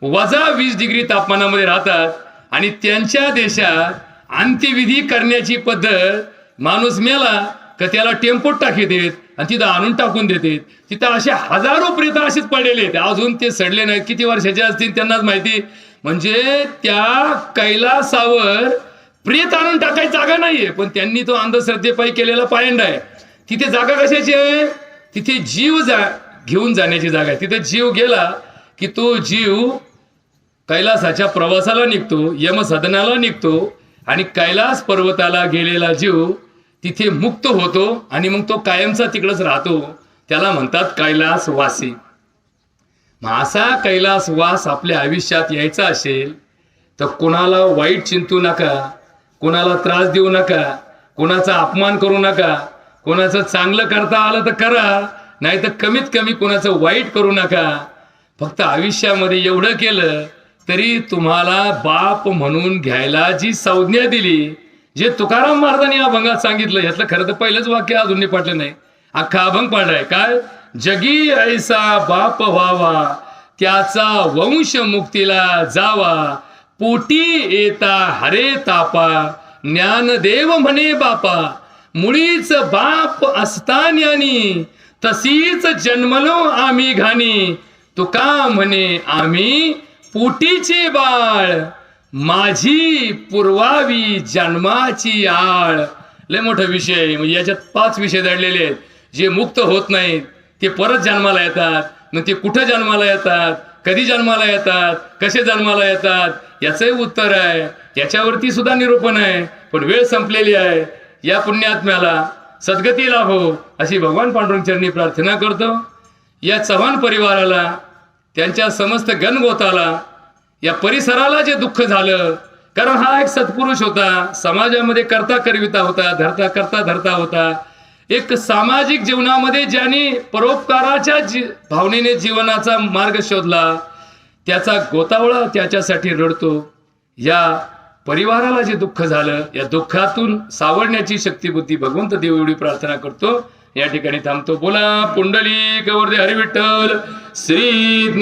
-20 डिग्री तापमानामध्ये राहतात आणि त्यांच्या देशात अंत्यविधी करण्याची पद्धत, माणूस मेला का त्याला टेम्पोत टाकी देत आणि तिथं आणून टाकून देते. तिथं असे हजारो प्रेत असेच पडलेले आहेत. अजून ते सडले नाहीत. किती वर्षाचे असतील त्यांनाच माहिती. म्हणजे त्या कैलासावर प्रेत आणून टाकायची जागा नाहीये, पण त्यांनी तो अंधश्रद्धेपायी केलेला पायंडा आहे. तिथे जागा कशाची आहे? तिथे जीव घेऊन जाण्याची जागा आहे. तिथे जीव गेला की तो जीव कैलासाच्या प्रवासाला निघतो, यमसदनाला निघतो आणि कैलास पर्वताला गेलेला जीव तिथे मुक्त होतो आणि मग तो कायमचा तिकडच राहतो. त्याला म्हणतात कैलासवासी. मग असा कैलासवास आपल्या आयुष्यात यायचा असेल तर कोणाला वाईट चिंतू नका, कोणाला त्रास देऊ नका, कोणाचा अपमान करू नका. कोणाचं चांगलं करता आलं तर करा, नाही तर कमीत कमी कोणाचं वाईट करू नका. फक्त आयुष्यामध्ये एवढं केलं तरी तुम्हाला बाप म्हणून घ्यायला जी संज्ञा दिली, जे तुकाराम महाराजांनी अभंगात सांगितलं, यातलं खरं तर पहिलंच वाक्य अजून पटलं नाही. अख्खा अभंग पाडलाय. काय? जगी ऐसा बाप व्हावा, त्याचा वंश मुक्तीला जावा, पोटी येता हरे तापा, ज्ञानदेव म्हणे बापा, मुळीच बाप असतान्यानी, तशीच जन्मलो आम्ही घाणी, तुका म्हणे आम्ही पोटीचे बाळ, माझी पुरवावी जन्माची आळ. लय मोठा विषय. म्हणजे याच्यात 5 विषय दडलेले आहेत. जे मुक्त होत नाहीत ते परत जन्माला येतात. मग ते कुठं जन्माला येतात, कधी जन्माला येतात, कसे जन्माला येतात, याचंही उत्तर आहे. याच्यावरती सुद्धा निरूपण आहे. पण वेळ संपलेली आहे. या पुण्यात्म्याला सद्गती लाभो अशी भगवान पांडुरंग चरणी प्रार्थना करतो. या चव्हाण परिवाराला, त्यांच्या समस्त गणगोताला, या परिसराला जे दुःख झालं, कारण हा एक सत्पुरुष होता, समाजामध्ये करता करविता होता, करता धरता होता. एक सामाजिक जीवनामध्ये ज्यांनी परोपकाराच्या भावनेने जीवनाचा मार्ग शोधला, त्याचा गोतावळा त्याच्यासाठी रडतो. या परिवाराला जे दुःख झालं, या दुःखातून सावरण्याची शक्ती बुद्धी भगवंत देव एवढी प्रार्थना करतो. या ठिकाणी थांबतो. बोला पुंडलिक वरदे हरी विठ्ठल श्री